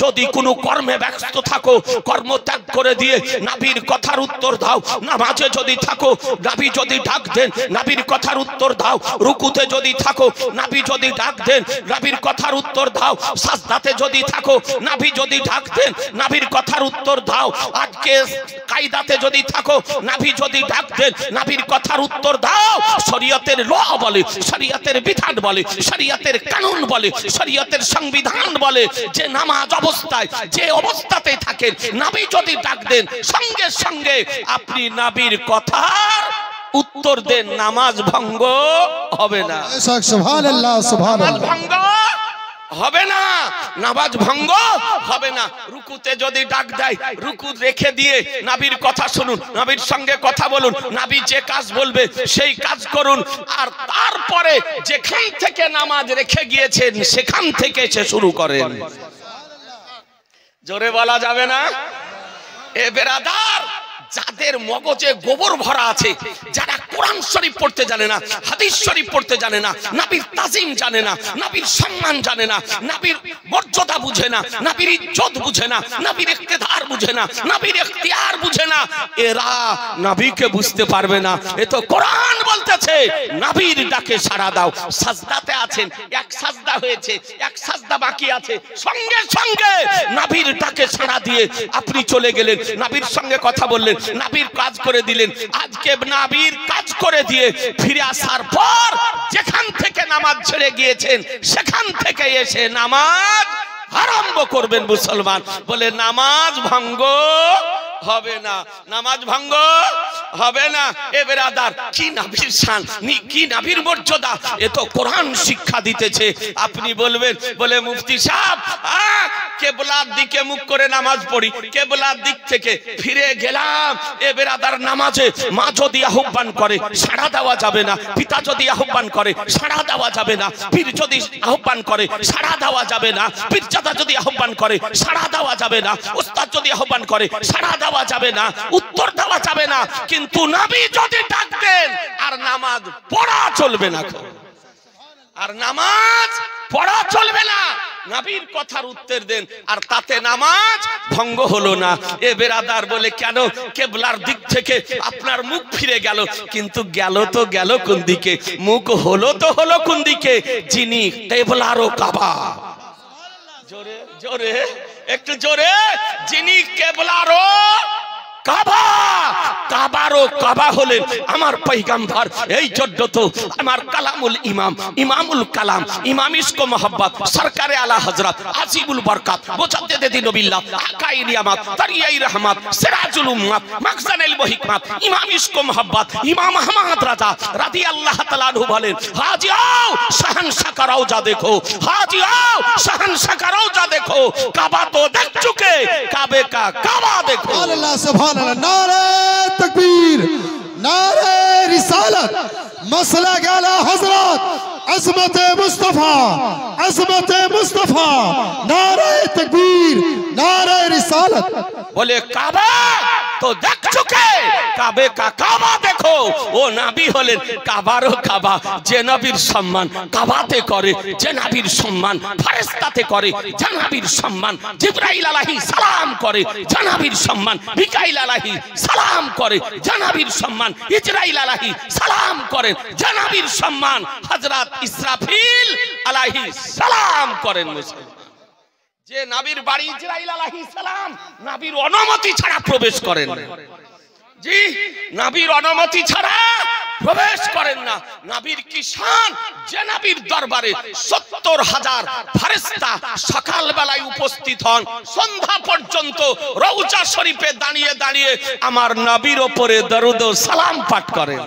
যদি কোনো কর্মে ব্যস্ত থাকো, কর্ম ত্যাগ করে দিয়ে নবীর কথার উত্তর দাও। নামাজে যদি থাকো, নবী যদি ডাক দেন, নবীর কথার উত্তর দাও। রুকুতে যদি থাকো, নবী যদি ডাক দেন, নবীর কথার উত্তর দাও। সাজদাতে যদি থাকো, নবী যদি ডাক দেন, নবীর কথার উত্তর দাও। আজকে কায়দাতে যদি থাকো, নবী যদি ডাক দেন, নবীর কথার উত্তর দাও। শরীয়তের ল বলে, শরীয়তের বিধান বলে, শরীয়তের কানুন বলে, শরীয়তের সংবিধান বলে, যে নামাজ অবস্থায় যে অবস্থাতে থাকেন, নবী যদি ডাক দেন, সঙ্গে সঙ্গে আপনি নবীর কথার উত্তর দেন, নামাজ ভঙ্গ হবে না। সুবহানাল্লাহ সুবহানাল্লাহ। ভঙ্গ হবে না, নামাজ ভঙ্গ হবে না। রুকুতে যদি ডাক দেয়, রুকু রেখে দিয়ে নবীর কথা শুনুন, নবীর সঙ্গে কথা বলুন, নবী যে কাজ বলবে সেই কাজ করুন। আর তারপরে যেখান থেকে নামাজ রেখে গিয়েছেন সেখান থেকে সে শুরু করেন। জোরে বলা যাবে না। এ বেরাদার, যাদের মগজে গোবর ভরা আছে, যারা কোরআন শরীফ পড়তে জানে না, হাদিস শরীফ পড়তে জানে না, নবীর তাজিম জানে না, নবীর সম্মান জানে না, নবীর মর্যাদা বুঝে না, নবীর ইজ্জত বুঝে না, নবীর ইক্তেদার বুঝে না, নবীর ইখতিয়ার বুঝে না, এরা নবীকে বুঝতে পারবে না। এ তো কোরআন বলতেছে নবীর ডাকে সাড়া দাও। সাজদাতে আছেন, এক সাজদা হয়েছে, এক সাজদা বাকি আছে, সঙ্গে সঙ্গে নবীর ডাকে সাড়া দিয়ে আপনি চলে গেলেন, নবীর সঙ্গে কথা বললেন, নবীর কাজ করে দিলেন। আজকে নবীর কাজ করে দিয়ে ফিরে আসার পর যেখান থেকে নামাজ ছেড়ে গিয়েছেন সেখান থেকে এসে নামাজ আরম্ভ করবেন মুসলমান। বলে নামাজ ভঙ্গ হবে না, নামাজ ভঙ্গ হবে না। এ বেরাদার, কি নবীর শান, কি নবীর মর্যাদা, এ তো কোরআন শিক্ষা দিতেছে। আপনি বলবেন, বলে মুফতি সাহেব কেবলার দিকে মুখ করে নামাজ পড়ি, কেবলার দিক থেকে ফিরে গেলাম। এ বেরাদার, নামাজে মা যদি আহ্বান করে সাড়া দেওয়া যাবে না, পিতা যদি আহ্বান করে সাড়া দেওয়া যাবে না, পীর যদি আহ্বান করে সাড়া দেওয়া যাবে না, পীরজাদা যদি আহ্বান করে সাড়া দেওয়া যাবে না, উস্তাদ যদি আহ্বান করে সাড়া দেওয়া যাবে না, উত্তর দেওয়া যাবে না। কিন্তু নবী যদি ডাক দেন আর নামাজ পড়া চলবে না, আর নামাজ পড়া চলবে না। নবীর কথার উত্তর দেন আর তাতে নামাজ ভঙ্গ হলো না। এ বেরাদার, বলে কেন? কেবলার দিক থেকে আপনার মুখ ফিরে গেল, কিন্তু গেল তো গেল কোন দিকে? মুখ হলো তো হলো কোন দিকে? যিনি কেবলারও কাবা, জোরে জোরে, একটু জোরে, যিনি কেবলারও কাবা, কাবারও কাবা হলেন আমার পয়গম্বর। এই জন্য তো আমার কালামুল ইমাম, ইমামুল কালাম, ইমাম ইশক মোহাব্বত, সরকারে আলা হযরত আসিবুল বরকত, মুজাদ্দিদে নবিল্লাহ, আকাই নিয়ামত, তারিয়াই রহমত, সিরাজুল উম্মত, মাখজানুল হিকমত, ইমাম ইশক মোহাব্বত, ইমাম আহমদ রাজা রাদিয়াল্লাহু তাআলা আনহু বলেন, হাজি आओ शहंशाह का रौजा देखो, हाजी आओ शहंशाह का रौजा देखो, काबा तो देख चुके, काबे का काबा देखो। अल्लाह सुभान अल्लाह, नारे तकबीर, नारे रिसालत, मसला आला हजरत, अज़मत मुस्तफा, अज़मत मुस्तफा, नारे तकबीर, नारे रिसालत। बोले काबा तो देख चुके, काबे का काबा देखो। ও নবী হলেন কাবারও কাবা। যে নবীর সম্মান কাবাতে করে, যে নবীর সম্মান ফেরেশতাতে করে, যে নবীর সম্মান জিবরাইল আলাইহিস সালাম করে, যে নবীর সম্মান মিকাইল আলাইহিস সালাম করে, যে নবীর সম্মান ইজরাইল আলাইহিস সালাম করেন, যে নবীর সম্মান হযরত ইসরাফিল আলাইহিস সালাম করেন। মুসলমান, যে নবীর বাড়ি ইজরাইল আলাইহিস সালাম নবীর অনুমতি ছাড়া প্রবেশ করেন না। জি, নবীর অনুমতি ছাড়া প্রবেশ করেন না। নবীর কি শান, যে নবীর দরবারে ৭০,০০০ ফেরেশতা সকাল বেলায় উপস্থিত হন, সন্ধ্যা পর্যন্ত রওজা শরীফে দাঁড়িয়ে দাঁড়িয়ে আমার নবীর উপরে দরুদ ও সালাম পাঠ করেন,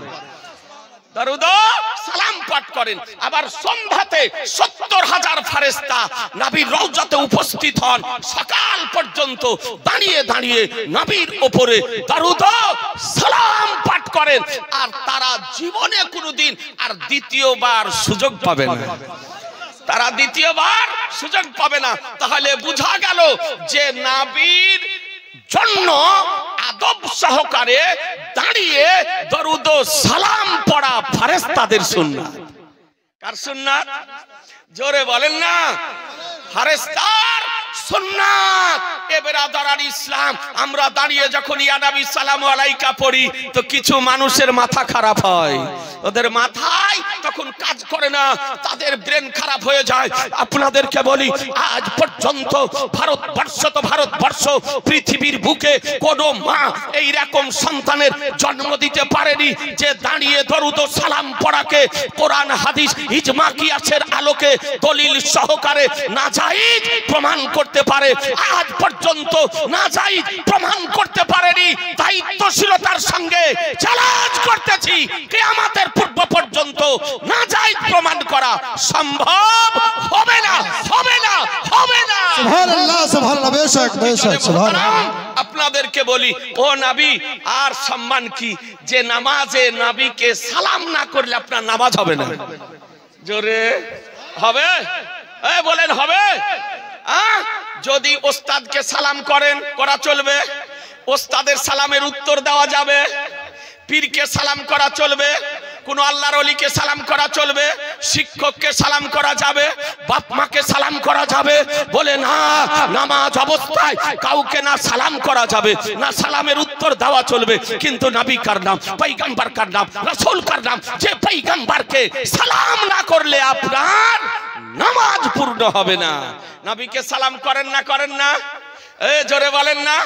দরুদ ও সালাম পাঠ করেন। আবার সন্ধ্যাতে ৭০,০০০ ফেরেশতা নবীর রওজাতে উপস্থিত হন, সকাল পর্যন্ত দাঁড়িয়ে দাঁড়িয়ে নবীর উপরে দরুদ ও সালাম পাঠ করেন। আর তারা জীবনে কোনোদিন আর দ্বিতীয়বার সুযোগ পাবে না, তারা দ্বিতীয়বার সুযোগ পাবে না। তাহলে বোঝা গেল যে নবীর জন্য আদব সহকারে দাঁড়িয়ে দরুদ ও সালাম পড়া ফেরেশতাদের সুন্নাত। কার সুন্নাত? জোরে বলেন না, ফেরেশতার সুন্নাত। এ বেরাদার ইসলাম, আমরা দাঁড়িয়ে যখন ইয়া নবী সালামু আলাইকা পড়ি তো কিছু মানুষের মাথা খারাপ হয়, ওদের মাথায় তখন কাজ করে না, তাদের ব্রেন খারাপ হয়ে যায়। আপনাদেরকে বলি, আজ পর্যন্ত ভারতবর্ষ তো ভারতবর্ষ, পৃথিবীর বুকে কোন মা এই রকম সন্তানের জন্ম দিতে পারেনি যে দাঁড়িয়ে দরুদ ও সালাম পড়াকে কোরআন হাদিস ইজমা কিয়াসের আলোকে দলিল সহকারে নাজায়েজ প্রমাণ করতে পারে। আজ পর্যন্ত নাজায়েজ প্রমাণ করতে পারেনি। দায়িত্বশীলতার সঙ্গে চ্যালেঞ্জ করতেছি, কিয়ামতের পূর্ব পর্যন্ত নাজায়েজ প্রমাণ করা সম্ভব হবে না, হবে না, হবে না। সুবহানাল্লাহ, সুবহানাল্লাহ, বেশক বেশক, সুবহানাল্লাহ। আপনাদেরকে বলি, ও নবী আর সম্মান কি যে নামাজে নবীকে সালাম না করলে আপনার নামাজ হবে না? জোরে হবে? বলেন হবে? যদি ওস্তাদকে সালাম করেন, করা চলবে? ওস্তাদের সালামের উত্তর দেওয়া যাবে, পীরকে সালাম করা চলবে, কোন আল্লাহর ওলিকে সালাম করা চলবে, শিক্ষককে সালাম করা যাবে, বাপ মাকে সালাম করা যাবে? বলে না, নামাজ অবস্থায় কাউকে না সালাম করা যাবে, না সালামের উত্তর দেওয়া চলবে। কিন্তু নবী কার নাম, পয়গম্বর কার নাম, রাসূল কার নাম, যে পয়গম্বরকে সালাম না করলে আপনার নামাজ পূর্ণ হবে না। নবীকে সালাম করেন না, করেন না? জোরে বলেন না।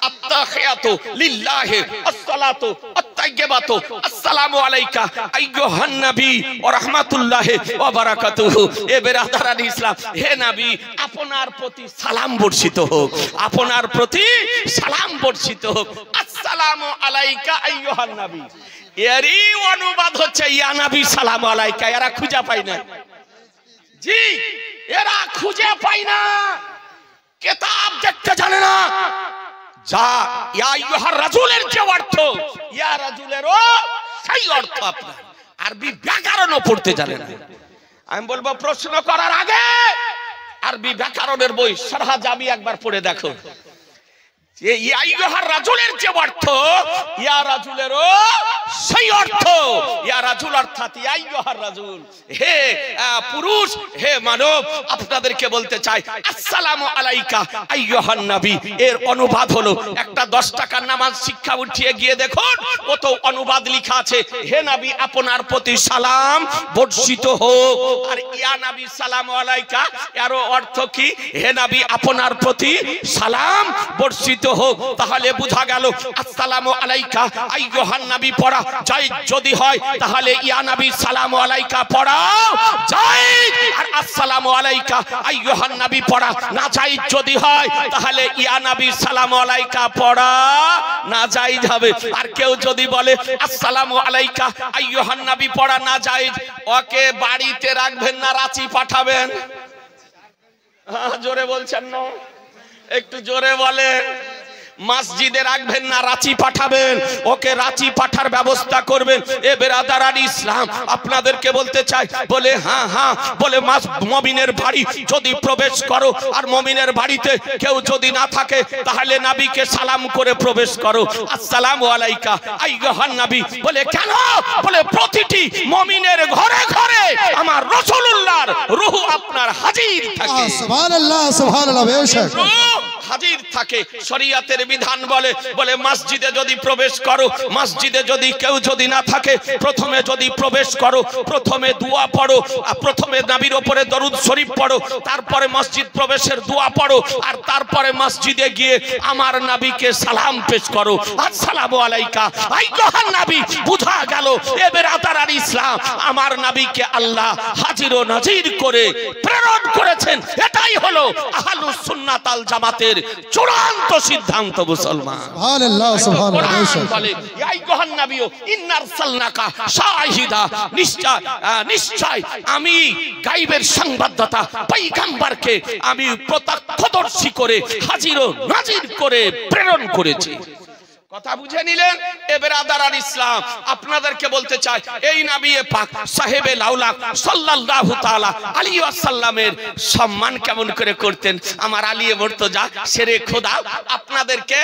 আত্তাহিয়াতু লিল্লাহি আসসালাতু আত-তাইয়্যিবাতু আসসালামু আলাইকা আইয়ুহান নবী ওয়া রাহমাতুল্লাহি ওয়া বারাকাতুহু। এ বেরাদারান ইসলাম, হে নবী, আপনার প্রতি সালাম বর্ষিত হোক, আপনার প্রতি সালাম বর্ষিত হোক। আসসালামু আলাইকা আইয়ুহান নবী, এরই অনুবাদ হচ্ছে ইয়া নবী সালাম আলাইকা। এরা খুঁজে পায় না, জি এরা খুঁজে পায় না, কিতাব দেখতে জানে না। যা ইয়া আইয়ুহার রাসূলের যে অর্থ, ইয়া রাসূলেরও সেই অর্থ আপনার। আরবি ব্যাকরণও পড়তে জানে না। আমি বলবো প্রশ্ন করার আগে আরবি ব্যাকরণের বই শারহ জামি একবার পড়ে দেখো। যে ইয়া আইয়ুহার রাসূলের যে অর্থ, ইয়া রাসূলেরও সেই অর্থ। ইয়া রাসূল অর্থাৎ ইয়া আইয়ুহার রাসূল, হে পুরুষ, হে মানব। আপনাদেরকে বলতে চাই আসসালামু আলাইকা আইয়ুহান নবী, এর অনুবাদ হলো, একটা 10 টাকার নামাজ শিক্ষা উঠিয়ে গিয়ে দেখুন, ও তো অনুবাদ লেখা আছে, হে নবী আপনার প্রতি সালাম বর্ষিত হোক। আর ইয়া নবী সালামু আলাইকা, এর অর্থ কি? হে নবী আপনার প্রতি সালাম বর্ষিত হোক। তাহলে বোঝা গেল আসসালামু আলাইকা আইয়ুহান নবী পড়া জায়েজ যদি হয়, তাহলে ইয়া নবী সালামু আলাইকা পড়া জায়েজ। আর আসসালামু আলাইকা আইয়ুহান নবী পড়া না জায়েজ যদি হয়, তাহলে ইয়া নবী সালামু আলাইকা পড়া না জায়েজ হবে। আর কেউ যদি বলে আসসালামু আলাইকা আইয়ুহান নবী পড়া না জায়েজ, ওকে বাড়িতে রাখবেন না রাঁচি পাঠাবেন? জোরে বলছেন না, একটু জোরে বলেন। মসজিদে রাখবেন না রাঁচি পাঠাবেন? ওকে রাঁচি পাঠার ব্যবস্থা করবেন। এ বেরাদারান ইসলাম, আপনাদেরকে বলতে চাই, বলে হ্যাঁ হ্যাঁ, বলে মুমিনের বাড়ি যদি প্রবেশ করো, আর মুমিনের বাড়িতে কেউ যদি না থাকে, তাহলে নবীকে সালাম করে প্রবেশ করো, আসসালামু আলাইকা আইয়ুহান নবী। বলে কেন? বলে প্রতিটি মুমিনের ঘরে ঘরে আমার রাসূলুল্লাহর রূহ আপনার হাজির থাকে। সুবহানাল্লাহ, সুবহানাল্লাহ, বেশক হাজির থাকে। শরীয়তের বিধান বলে, বলে মসজিদে যদি প্রবেশ করো, মসজিদে যদি কেউ যদি না থাকে, প্রথমে যদি প্রবেশ করো, প্রথমে দোয়া পড়ো, আর প্রথমে নবীর উপরে দরুদ শরীফ পড়ো, তারপরে মসজিদ প্রবেশের দোয়া পড়ো, আর তারপরে মসজিদে গিয়ে আমার নবীকে সালাম পেশ করো, আসসালামু আলাইকা আইয়ুহান নবী। বুঝা গেল এ বেরাদারান ইসলাম, আমার নবীকে আল্লাহ হাজির ও নাজির করে প্রেরণ করেছেন। এটাই হলো আহলুস সুন্নাত আল জামাতের চূড়ান্ত সিদ্ধান্ত। মুসলমান সুবহানাল্লাহ, সুবহানাল্লাহ, বেশক বলে ইয়া আইয়ুহান নবী ইন্নারসালনাকা শাহিদা, নিশ্চয় আমি গায়বের সংবাদদাতা পয়গম্বরকে আমি প্রত্যক্ষদর্শী করে হাজির ও নাজির করে প্রেরণ করেছি। কথা বুঝে নিলেন? এ বেরাদারান ইসলাম, আপনাদেরকে বলতে চাই, এই নবী পাক সাহেবে লাউলাক সাল্লাল্লাহু তাআলা আলাইহি ওয়াসাল্লামের সম্মান কেমন করে করতেন আমার আলী মুর্তজা শেরে খোদা আপনাদেরকে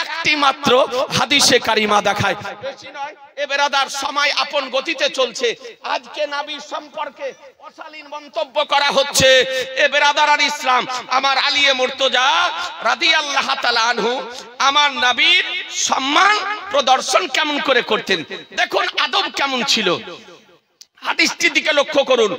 একটি মাত্র হাদিসে কারিমা দেখায়, বেশি নয়। এ বেরাদার, সময় আপন গতিতে চলছে। আজকে নবী সম্পর্কে অশালীন মন্তব্য করা হচ্ছে। এ বেরাদারান ইসলাম, আমার আলী মুর্তজা রাদিয়াল্লাহু তাআলা আনহু আমার নবীর সম্মান প্রদর্শন কেমন করে করতেন, দেখুন আদব কেমন ছিল। হাদিসটির দিকে লক্ষ্য করুন।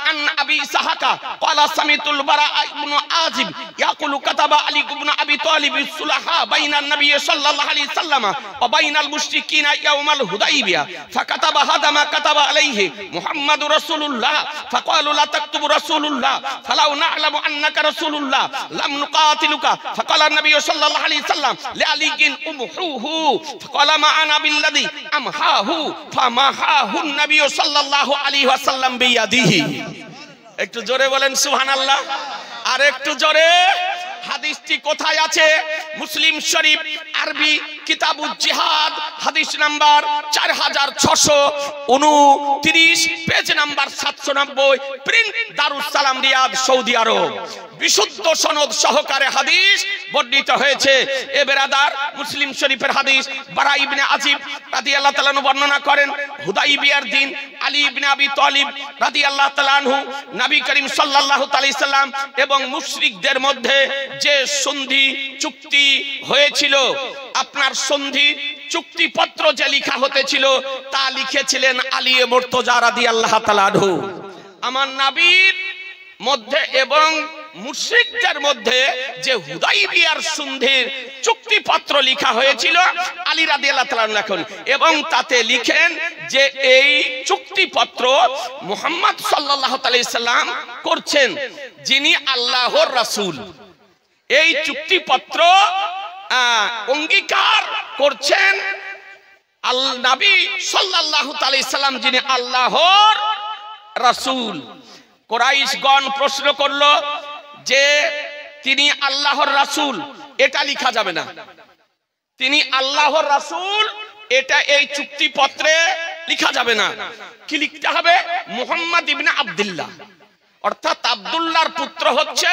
আন আবি সাহাকা ক্বালা সামিতুল বারা ইবনে আজিব ইয়াকুলু কাতাবা আলী ইবনে আবি তালিব সুলাহা বাইনান নবী সাল্লাল্লাহু আলাইহি সাল্লাম ওয়া বাইনাল মুশরিকিনা ইয়াউমাল হুদাইবিয়া ফাকাতাবা হাদা মা কাতাবা আলাইহি মুহাম্মাদুর রাসূলুল্লাহ ফাকালু লা তাকতুবু রাসূলুল্লাহ ফালাউ না'লামু আন্নাকা রাসূলুল্লাহ লাম নুকাতিলুকা ফাকালা নবী সাল্লাল্লাহু আলাইহি সাল্লাম লিআলিকিন উমহুহু ফাকালা মা আনা বিল্লাযী আমহাহু ফামাহাহু নবী সাল্লাল্লাহু আলাইহি ওয়াসাল্লাম বিয়াদিহি। একটু জোরে বলেন সুবহানাল্লাহ, আর একটু জোরে। হাদিসটি কোথায় আছে? মুসলিম শরীফ আরবি কিতাবুল জিহাদ হাদিস number 4629, page number 790, print Darus Salam Riyad, Saudi আরব। বিশুদ্ধ সনদ সহকারে হাদিস বর্ণিত হয়েছে। এ বেরাদার, মুসলিম শরীফের হাদিস। বারা ইবনে আজিব রাদিয়াল্লাহু তাআলা আনহু বর্ণনা করেন, হুদাইবিয়ার দিন আলী ইবনে আবি তালিব রাদিয়াল্লাহু তাআলা আনহু নবী করিম সাল্লাল্লাহু আলাইহি সাল্লাম এবং মুশরিকদের মধ্যে যে সন্ধি চুক্তি হয়েছিল, আপনার সন্ধি চুক্তিপত্র যে লেখা হতেছিল তা লিখেছিলেন আলী মুর্তজা রাদিয়াল্লাহু তাআলা আনহু। আমার নবীর মধ্যে এবং মুশরিকদের মধ্যে যে হুদাইবিয়ার সন্ধির চুক্তিপত্র লেখা হয়েছিল, আলী রাদিয়াল্লাহু তাআলা লেখেন এবং তাতে লিখেন যে এই চুক্তিপত্র মুহাম্মদ সাল্লাল্লাহু আলাইহি সাল্লাম করছেন, যিনি আল্লাহর রাসূল। এই চুক্তিপত্র অঙ্গীকার করছেন আল্লাহ নবী সাল্লাল্লাহু আলাইহি সাল্লাম, যিনি আল্লাহর রাসূল। কুরাইশগণ প্রশ্ন করলো যে তিনি আল্লাহর রাসূল, এটা লেখা যাবে না। তিনি আল্লাহর রাসূল, এটা এই চুক্তিপত্রে লেখা যাবে না। কি লিখতে হবে? মুহাম্মদ ইবনে আব্দুল্লাহ, অর্থাৎ আব্দুল্লাহর পুত্র হচ্ছে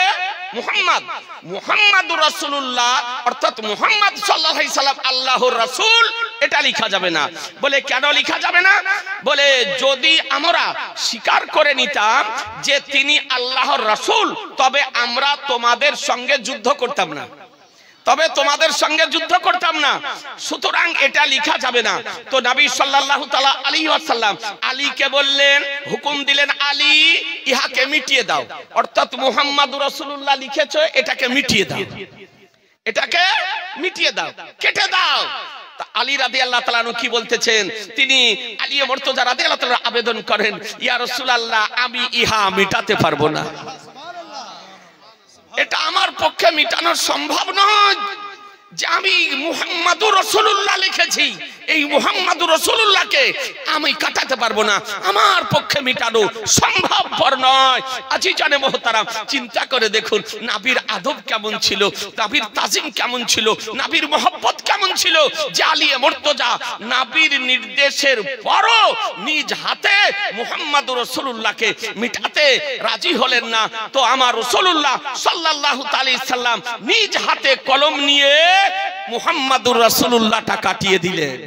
মুহাম্মদ, মুহাম্মাদুর রাসূলুল্লাহ, অর্থাৎ মুহাম্মদ সাল্লাল্লাহু আলাইহি সাল্লাম আল্লাহর রাসূল, এটা লেখা যাবে না। বলে কেন লেখা যাবে না? বলে যদি আমরা স্বীকার করে নিতাম যে তিনি আল্লাহর রাসূল, তবে আমরা তোমাদের সঙ্গে যুদ্ধ করতাম না, সুতরাং এটা লেখা যাবে না। তো নবী সাল্লাল্লাহু তাআলা আলাইহি ওয়াসাল্লাম আলীকে বললেন, হুকুম দিলেন, আলী ইহাকে মিটিয়ে দাও, অর্থাৎ মুহাম্মাদুর রাসূলুল্লাহ লিখেছো, এটাকে মিটিয়ে দাও, এটাকে মিটিয়ে দাও, কেটে দাও। আলী রাদিয়াল্লাহু তাআলা কি বলতেছেন? তিনি আলী মুর্তজা রাদিয়াল্লাহু তাআলা আবেদন করেন, ইয়া রাসূলুল্লাহ, আমি ইহা মিটাতে পারবো না, এটা আমার পক্ষে মিটানো সম্ভব নয় যে আমি মুহাম্মাদুর রাসূলুল্লাহ লিখেছি, এই মুহাম্মাদুর রাসূলুল্লাহকে আমি কাটাতে পারবো না, আমার পক্ষে মিটানো সম্ভবপর নয়। আজিজানে মুহতারাম, চিন্তা করে দেখুন নবীর আদব কেমন ছিল, নবীর তাজিম কেমন ছিল, নবীর মহব্বত কেমন ছিল, যে আলী মুর্তজা নবীর নির্দেশের পরও নিজ হাতে মুহাম্মাদুর রাসূলুল্লাহকে মিটাতে রাজি হলেন না। তো আমার রাসূলুল্লাহ সাল্লাল্লাহু আলাইহি সাল্লাম নিজ হাতে কলম নিয়ে মুহাম্মাদুর রাসূলুল্লাহটা কাটিয়ে দিলেন।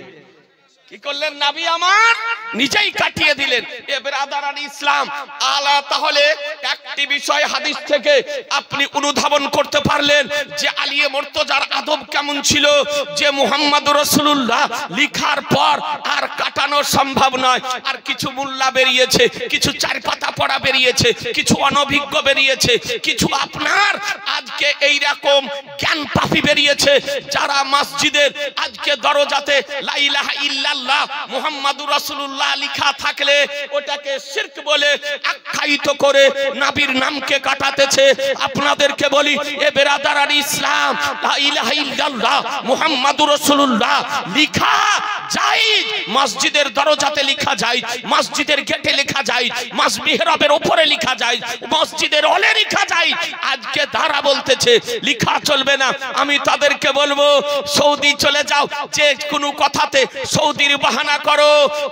কি করলেন? নবী আমার নিজেই কাটিয়ে দিলেন। এ ব্রাদারান ইসলাম, আলা তাহলে একটি বিষয় হাদিস থেকে আপনি অনুধাবন করতে পারলেন যে আলী মুর্তজার আদব কেমন ছিল, যে মুহাম্মাদুর রাসূলুল্লাহ লিখার পর আর কাটানো সম্ভব নয়। আর কিছু মুল্লা বেরিয়েছে, কিছু চার পাতা পড়া বেরিয়েছে, কিছু অনভিজ্ঞ বেরিয়েছে, কিছু আপনার আজকে এই রকম জ্ঞান পাপী বেরিয়েছে, যারা মসজিদের আজকে দরজাতে লা ইলাহা ইল্লাল্লাহ মুহাম্মাদুর রাসূলুল্লাহ লেখা থাকলে ওটাকে শিরক বলে আখ্যায়িত করে নবীর নামকে কাটাতেছে। আপনাদেরকে বলি, এ বেরাদারান ইসলাম, লা ইলাহা ইল্লাল্লাহ মুহাম্মাদুর রাসূলুল্লাহ লেখা জায়েজ, মসজিদের দরজাতে লেখা যায়, মসজিদের গেটে লেখা যায়, মিহরাবের উপরে লেখা যায়, মসজিদের হলে লেখা যায়। আজকে তারা বলতেছে লেখা চলবে না। আমি তাদেরকে বলবো, সৌদি চলে যাও, যে কোনো কথাতে সৌদির বাহানা করো।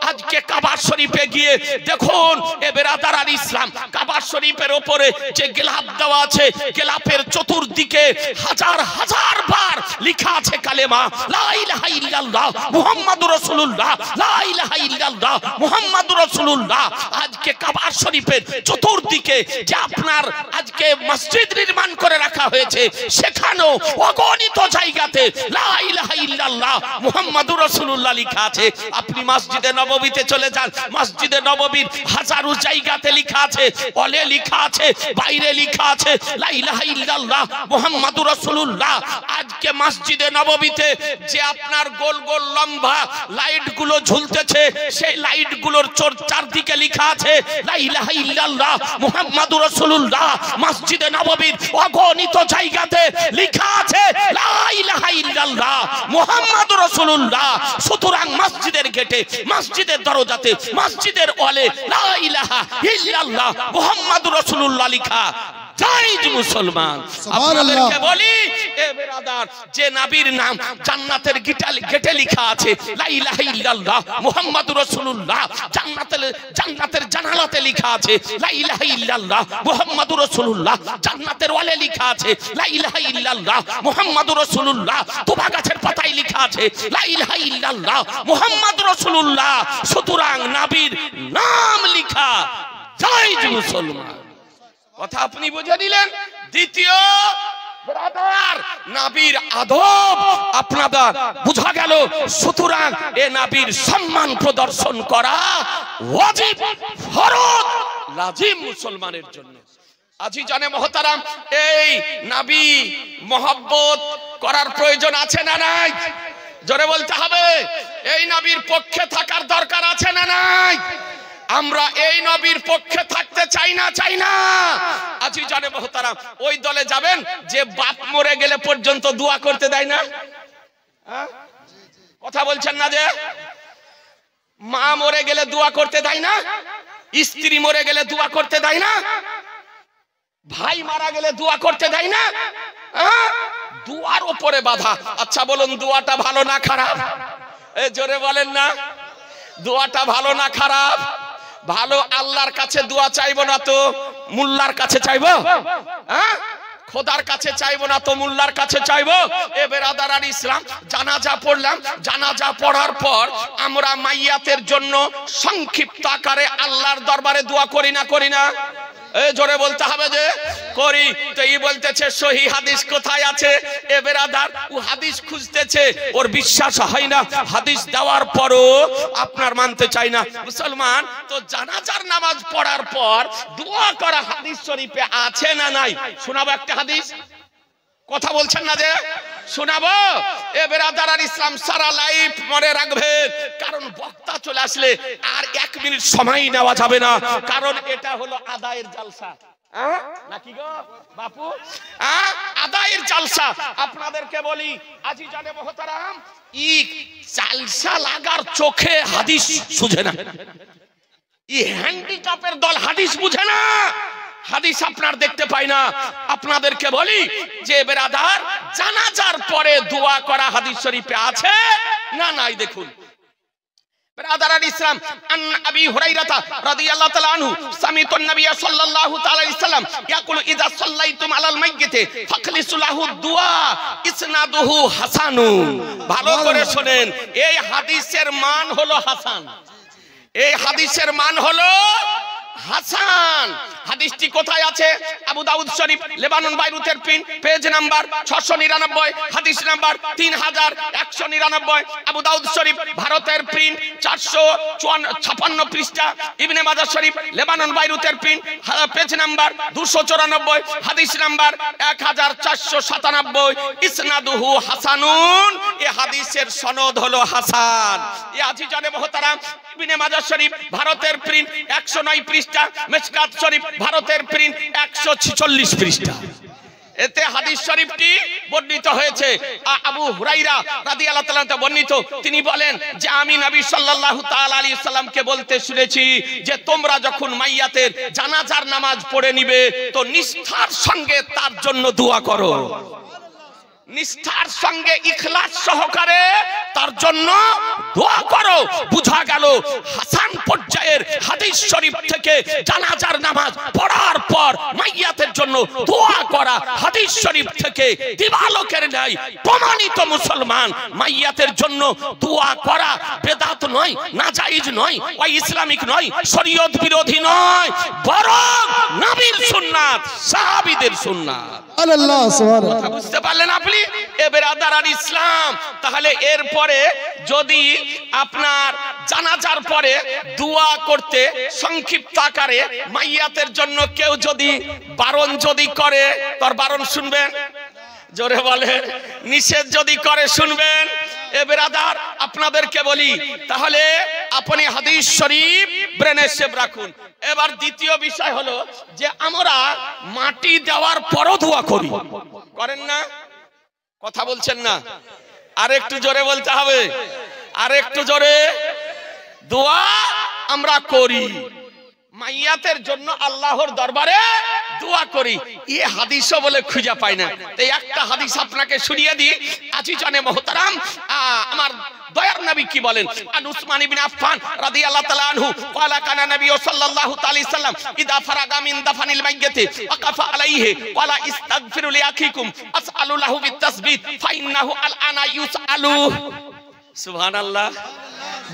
আজকে কাবা শরীফে গিয়ে দেখুন, এ বেরাদারান ইসলাম, কাবা শরীফের উপরে যে গিলাফ দেওয়া আছে, গিলাফের চতুর্দিকে হাজার হাজার বার লেখা আছে কালেমা লা ইলাহা ইল্লাল্লাহ মুহাম্মাদুর রাসূলুল্লাহ, লা ইলাহা ইল্লাল্লাহ মুহাম্মাদুর রাসূলুল্লাহ। আজকে কাবা শরীফের চতুর্দিকে যে আপনার আজকে মসজিদ নির্মাণ করে রাখা হয়েছে, সেখানেও অগণিত জায়গাতে লা ইলাহা ইল্লাল্লাহ মুহাম্মাদুর রাসূলুল্লাহ লেখা আছে। আপনি মসজিদে নববীতে চলে যান, মসজিদে নববীর হাজারো জায়গাতে লেখা আছে, অলে লেখা আছে, বাইরে লেখা আছে লা ইলাহা ইল্লাল্লাহ মুহাম্মাদুর রাসূলুল্লাহ। আজকে মসজিদে নববীতে যে আপনার গোল গোল লম্বা লাইট গুলো ঝুলতেছে, সেই লাইট গুলোর চারদিকে লেখা আছে লা ইলাহা ইল্লাল্লাহ মুহাম্মাদুর রাসূলুল্লাহ। মসজিদে নববীর অগণিত জায়গাতে লেখা আছে লা ইলাহা ইল্লাল্লাহ মুহাম্মাদুর রাসূলুল্লাহ। সুতরাং মসজিদের গেটে, মসজিদের দরজাতে, মসজিদের ওয়ালে লা ইলাহা ইল্লাল্লাহ মুহাম্মাদুর রাসূলুল্লাহ লেখা জায়েজ মুসলমান। আপনাদেরকে বলি এ বেরাদার, যে নবীর নাম জান্নাতের গেটে লেখা আছে লা ইলাহা ইল্লাল্লাহ মুহাম্মাদুর রাসূলুল্লাহ, জান্নাতের জানালাতে লেখা আছে লা ইলাহা ইল্লাল্লাহ মুহাম্মাদুর রাসূলুল্লাহ, জান্নাতের ওয়ালে লেখা আছে লা ইলাহা ইল্লাল্লাহ মুহাম্মাদুর রাসূলুল্লাহ, তুবা গাছের পাতায় লেখা আছে লা ইলাহা ইল্লাল্লাহ মুহাম্মাদুর রাসূলুল্লাহ। সুতরাং নবীর নাম লেখা জায়েজ মুসলমান। কথা আপনি বুঝে নিলেন। দ্বিতীয় ব্রাদার, নবীর আদব আপনাদের বুঝা গেল। সুতরাং এ নবীর সম্মান প্রদর্শন করা ওয়াজিব, ফরজ, লাজিম মুসলমানের জন্য। আজিজানে মুহতারাম, এই নবী মহব্বত করার প্রয়োজন আছে না নাই? জোরে বলতে হবে। এই নবীর পক্ষে থাকার দরকার আছে না নাই? আমরা এই নবীর পক্ষে থাকতে চাই না, চাই না? আজিজানে মুহতারাম, ওই দলে যাবেন যে বাপ মরে গেলে পর্যন্ত দোয়া করতে দেয় না? কথা বলছেন না? যে মা মরে গেলে দোয়া করতে দেয় না, স্ত্রী মরে গেলে দোয়া করতে দেয় না, ভাই মারা গেলে দোয়া করতে দেয় না? দোয়ার উপরে বাধা। আচ্ছা বলুন, দোয়াটা ভালো না খারাপ? এ জোরে বলেন না, দোয়াটা ভালো না খারাপ? ভালো। আল্লাহর কাছে দোয়া চাইবো না তো মুল্লার কাছে চাইবো? খোদার কাছে চাইবো না তো মুল্লার কাছে চাইবো? এ বেরাদার ইসলাম, জানাজা পড়লাম, জানাজা পড়ার পর আমরা মাইয়াতের জন্য সংক্ষিপ্ত আকারে আল্লাহর দরবারে দোয়া করি না, করি না? জোরে বলতে হবে যে করি। তো এই বলতেছে সহি হাদিস কোথায় আছে? এ বেরাদার, ও হাদিস খুঁজতেছে, ওর বিশ্বাস হয় না, হাদিস দেওয়ার পরও আপনার মানতে চাই না। মুসলমান তো জানাজার নামাজ পড়ার পর দোয়া করা হাদিস শরীফে আছে না নাই? শোনাবো একটা হাদিস। কথা বলছেন না? যে শোনাবো। এ বেরাদার আর ইসলাম, সারা লাইফ মনে রাখবেন, কারণ বক্তা চলে আসলে আর 1 মিনিট সময় নেওয়া যাবে না, কারণ এটা হলো আদায়ের জালসা। নাকি গো বাপু? আদায়ের জালসা। আপনাদেরকে বলি আজিজানে মুহতারাম, ই জালসা লাগার চোখে হাদিস বুঝে না, ই হ্যান্ডিক্যাপের দল হাদিস বুঝে না, হাদিস আপনার দেখতে পাই না। আপনাদেরকে বলি যে বেরাদার, জানাজার পরে দোয়া করা হাদিস শরীফে আছে না নাই? দেখুন বেরাদার ইসলাম, আন আবি হুরায়রা রাদিয়াল্লাহু তাআলা আনহু সামিতুন নবী সাল্লাল্লাহু তাআলা আলাইহি সাল্লাম ইয়াকুলু ইযা সাল্লাইতুম আলাল মাইয়িতি ফাখলিসু লাহু দুআ ইসনাদুহু হাসানুন। ভালো করে শুনেন, এই হাদিসের মান হলো হাসান। এই হাদিসের মান হলো হাসান। হাদিসটি কোথায় আছে? আবু দাউদ শরীফ, লেবানন বাইরুতের প্রিন্ট, পেজ নাম্বার 699, হাদিস নাম্বার 3199। আবু দাউদ শরীফ, ভারতের প্রিন্ট, 456 পৃষ্ঠা। ইবনে মাজাহ শরীফ, লেবানন বাইরুতের প্রিন্ট, পেজ নাম্বার 294, হাদিস নাম্বার 1497। ইসনাদুহু হাসানুন, এই হাদিসের সনদ হলো হাসান। এ আজিজানে মুহতারাম, ইবনে মাজাহ শরীফ, ভারতের প্রিন্ট, 109 পৃষ্ঠা। মিশকাত শরীফ, ভারতের প্রিন্ট, 146 পৃষ্ঠা। এতে হাদিস শরীফটি বর্ণিত হয়েছে। আবু হুরায়রা রাদিয়াল্লাহু তাআলা বর্ণিত, তিনি বলেন যে আমি নবী সাল্লাল্লাহু তাআলা আলাইহি সাল্লামকে বলতে শুনেছি যে তোমরা যখন মাইয়াতের জানাজার নামাজ পড়ে নিবে তো নিষ্ঠার সঙ্গে তার জন্য দোয়া করো, নিষ্ঠার সঙ্গে ইখলাস সহকারে তার জন্য দোয়া করো। বুঝা গেল হাসান পর্যায়ের হাদিস শরীফ থেকে জানাজার নামাজ পড়ার পর মাইয়াতের জন্য দোয়া করা হাদিস শরীফ থেকে দিবালোকের ন্যায় প্রমাণিত। মুসলমান, মাইয়াতের জন্য দোয়া করা বেদাত নয়, নাজায়েজ নয়, ওই ইসলামিক নয়, শরীয়ত বিরোধী নয়, বরং নবীর সুন্নাত, সাহাবীদের সুন্নাত। আল্লাহ সুবহানাহু। কথা বুঝতে পারলেন আপনি? এ বেরাদার আর ইসলাম, তাহলে এরপরে যদি আপনার জানাজার পরে দোয়া করতে সংক্ষিপ্ত আকারে মাইয়াতের জন্য কেউ যদি বারণ যদি করে, তার বারণ শুনবেন? জোরে বলেন। নিষেধ যদি করে শুনবেন? এ বেরাদার আপনাদেরকে বলি, তাহলে আপনি হাদিস শরীফ ব্রেনে সেভ রাখুন। এবার দ্বিতীয় বিষয় হলো যে আমরা মাটি দেওয়ার পরও দোয়া করি, করেন না? কথা বলছেন না? আর একটু জোরে বলতে হবে, আর একটু জোরে। দোয়া আমরা করি মাইয়াতের জন্য, আল্লাহর দরবারে দোয়া করি, এ হাদিসও বলে খুঁজে পাই না। তাই একটা হাদিস আপনাকে শুনিয়ে দিই আজিজানে মোহতারাম। আমার দয়ার নবী কি বলেন? আন উসমান ইবনে আফফান রাদিয়াল্লাহু তাআলা আনহু ক্বালা কানা নবী সাল্লাল্লাহু আলাইহি সাল্লাম ইদা ফারাগা মিন দাফানিল মাইয়্যিতি ওয়াকাফা আলাইহি ক্বালা ইস্তাগফিরু লিআখিকুম আসআলু লাহু বিতাসবিত ফাইন্নাহু আলআনা ইউসআলু। সুবহানাল্লাহ,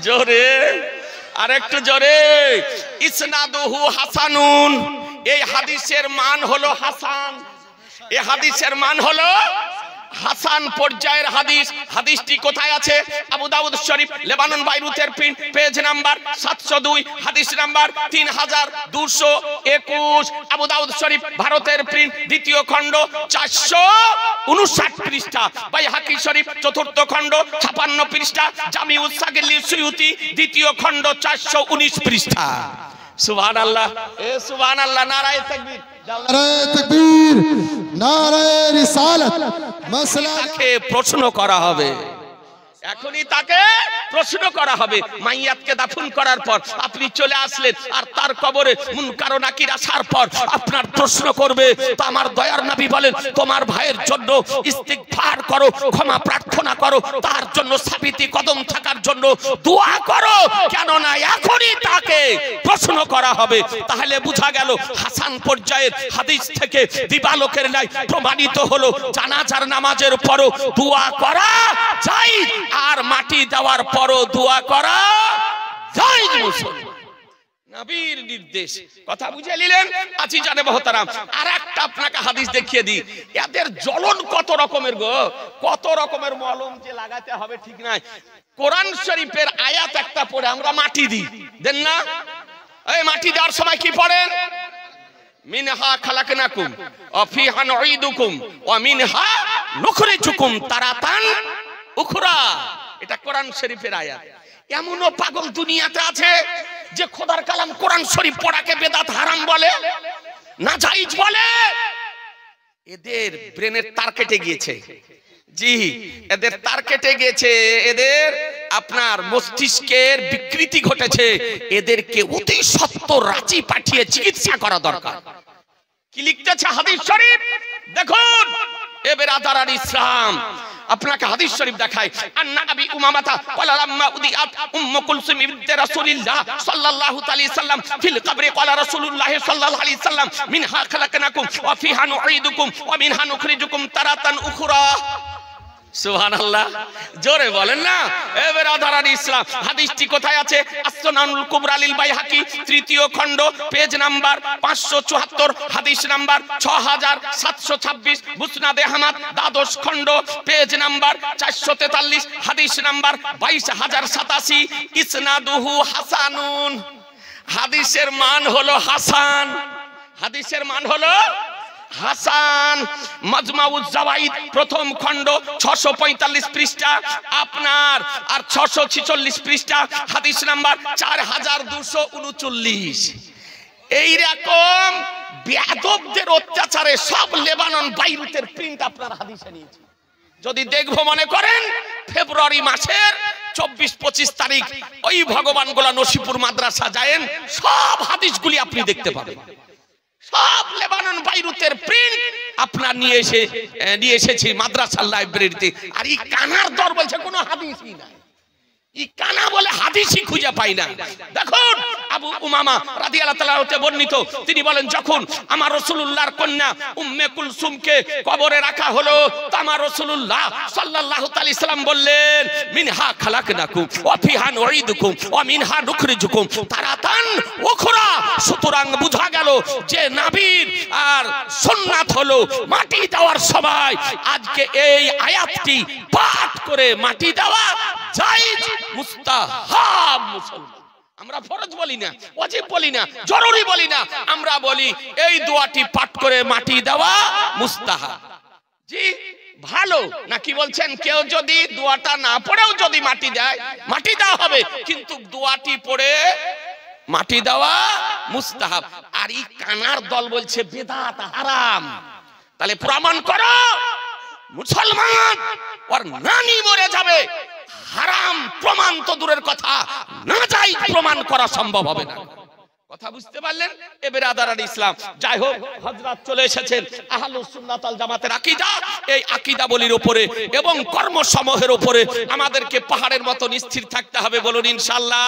জোরে আরেকটু জোরে। ইসনাদুহু হাসানুন, এই হাদিসের মান হলো হাসান। এই হাদিসের মান হলো হাসান পর্যায়ের হাদিস। হাদিসটি কোথায় আছে? আবু দাউদ শরীফ লেবানন বাইরুতের প্রিন্ট, পেজ নাম্বার 702, হাদিস নাম্বার 3221। আবু দাউদ শরীফ ভারতের প্রিন্ট, দ্বিতীয় খণ্ড 459 পৃষ্ঠা। বাইহাকি শরীফ চতুর্থ খণ্ড 56 পৃষ্ঠা। জামিউস সাগীর লিসুয়ুতি দ্বিতীয় খণ্ড 419 পৃষ্ঠা। সুবহানাল্লাহ, এ সুবহানাল্লাহ, নারায়ে তাকবীর, নারায়ে তাকবীর, নারায়ে রিসালাত। তাকে প্রশ্ন করা হবে, এখনই তাকে প্রশ্ন করা হবে। মাইয়াতকে দাফন করার পর আপনি চলে আসলেন, আর তার কবরে মুনকার ও নাকির আসার পর আপনার প্রশ্ন করবে। তো আমার দয়ার নবী বলেন, তোমার ভাইয়ের জন্য ইস্তিগফার করো, ক্ষমা প্রার্থনা করো, তার জন্য সাবিতি কদম থাকার জন্য দোয়া করো, কেননা এখনই তাকে প্রশ্ন করা হবে। তাহলে বোঝা গেল হাসান পর্যায়ের হাদিস থেকে দিবালোকের ন্যায় প্রমাণিত হলো জানাজার নামাজের পরও দোয়া করা জায়েজ, আর মাটি দেওয়ার পরও দোয়া করা জায়েজ। মুসলমান নবীর নির্দেশ, কথা বুঝে নিলেন? আজিজানে মোহতারাম, আর একটা আপনাকে হাদিস দেখিয়ে দিই। এদের জ্বলন কত রকমের গো, কত রকমের মলম যে লাগাতে হবে ঠিক নাই। কোরআন শরীফের আয়াত একটা পড়ে আমরা মাটি দিই, দেন না? এই মাটি দেওয়ার সময় কি পড়েন? মিনহা খালাকনাকুম ওয়া ফিহা নুঈদুকুম ওয়া মিনহা নুখরিজুকুম তারাতান উখরা। এটা কোরআন শরীফের আয়াত। এমনও পাগল দুনিয়াতে আছে যে খোদার কালাম কোরআন শরীফ পড়াকে বেদাত হারাম বলে, না জায়েজ বলে। এদের ব্রেনের তার কেটে গিয়েছে, জি এদের তার কেটে গিয়েছে, এদের আপনার মস্তিষ্কের বিকৃতি ঘটেছে। এদেরকে অতি সত্বর রাঁচি পাঠিয়ে চিকিৎসা করা দরকার। কি লিখতেছে হাদিস শরীফ দেখুন। এ বেরাদারান ইসলাম, আপনাকে হাদিস শরীফ দেখায়। আন্না আবি উমামাতা ক্বালা লাম্মা উদিআত উম্মু কুলসুম বিনতে রাসূলিল্লাহ সাল্লাল্লাহু আলাইহি সাল্লাম ফিল কবরি ক্বালা রাসূলুল্লাহ সাল্লাল্লাহু আলাইহি সাল্লাম মিনহা খালাকনাকুম ওয়া ফিহা নুঈদুকুম ওয়া মিনহা নুখরিজুকুম তারাতান উখরা। সুবহানাল্লাহ, জোরে বলেন না। এ বেরাদারান ইসলাম, হাদিসটি কোথায় আছে? as-সুনানুল কুবরা লিল বাইহাকি তৃতীয় খণ্ড, পেজ নাম্বার 574, হাদিস নাম্বার 6726। মুসনাদে আহমদ দ্বাদশ খণ্ড, পেজ নাম্বার 443, হাদিস নাম্বার 22087। ইসনাদুহু হাসানুন, হাদিসের মান হলো হাসান। হাদিসের মান হলো হাসান। মাজমাউজ জাওয়াইদ প্রথম খণ্ড 645 পৃষ্ঠা আপনার, আর 646 পৃষ্ঠা, হাদিস নাম্বার 4239। এই রকম বেয়াদবদের অত্যাচারে সব লেবানন বাইরুতের প্রিন্ট আপনার হাদিসে নিয়েছি। যদি দেখবো মনে করেন ফেব্রুয়ারি মাসের 24-25 তারিখ ওই ভগবানগোলা নসিপুর মাদ্রাসা যায়েন, সব হাদিসগুলি আপনি দেখতে পাবেন। সব লেবানন বাইরুতের প্রিন্ট আপনার নিয়ে এসেছি মাদ্রাসার লাইব্রেরিতে। আর এই কানার দর বলছে কোনো হাদিসই নাই, এই কানা বলে হাদিসই খুঁজে পাই না। দেখুন আবু উমামা রাদিয়াল্লাহু তাআলা হতে বর্ণিত, তিনি বলেন যখন আমার রাসূলুল্লাহর কন্যা উম্মে কুলসুমকে কবরে রাখা হলো, তো আমার রাসূলুল্লাহ সাল্লাল্লাহু আলাইহি সাল্লাম বললেন মিনহা খালাকনাকুম ওয়া ফিহা নুঈদুকুম ওয়া মিনহা নুখরিজুকুম তারাতান উখরা। সুতরাং বোঝা গেল যে নবীর আর সুন্নাত হলো মাটি দেওয়ার সময় আজকে এই আয়াতটি পাঠ করে মাটি দেওয়া জায়েজ, মুস্তাহাব। মুসলমান আমরা ফরজ বলি না, ওয়াজিব বলি না, জরুরি বলি না, আমরা বলি এই দোয়াটি পাঠ করে মাটি দেওয়া মুস্তাহাব। জি ভালো না কি বলছেন? কেউ যদি দোয়াটা না পড়েও যদি মাটি দেয়, মাটি দেওয়া হবে, কিন্তু দোয়াটি পড়ে মাটি দেওয়া মুস্তাহাব। আর এই কানার দল বলছে বেদাত হারাম। তাহলে প্রমাণ করো মুসলমান ওর নানি মরে যাবে, হারাম প্রমাণ তো দূরের কথা, না জায়েজ প্রমাণ করা সম্ভব হবে না। কথা বুঝতে পারলেন? এ বেরাদারান ইসলাম, যাই হোক হযরত চলে এসেছেন আহলুস সুন্নাত ওয়াল জামাতের আকীদা, এই আকীদাবলীর উপরে এবং কর্মসমূহের উপরে আমাদেরকে পাহাড়ের মতো স্থির থাকতে হবে, বলুন ইনশাআল্লাহ।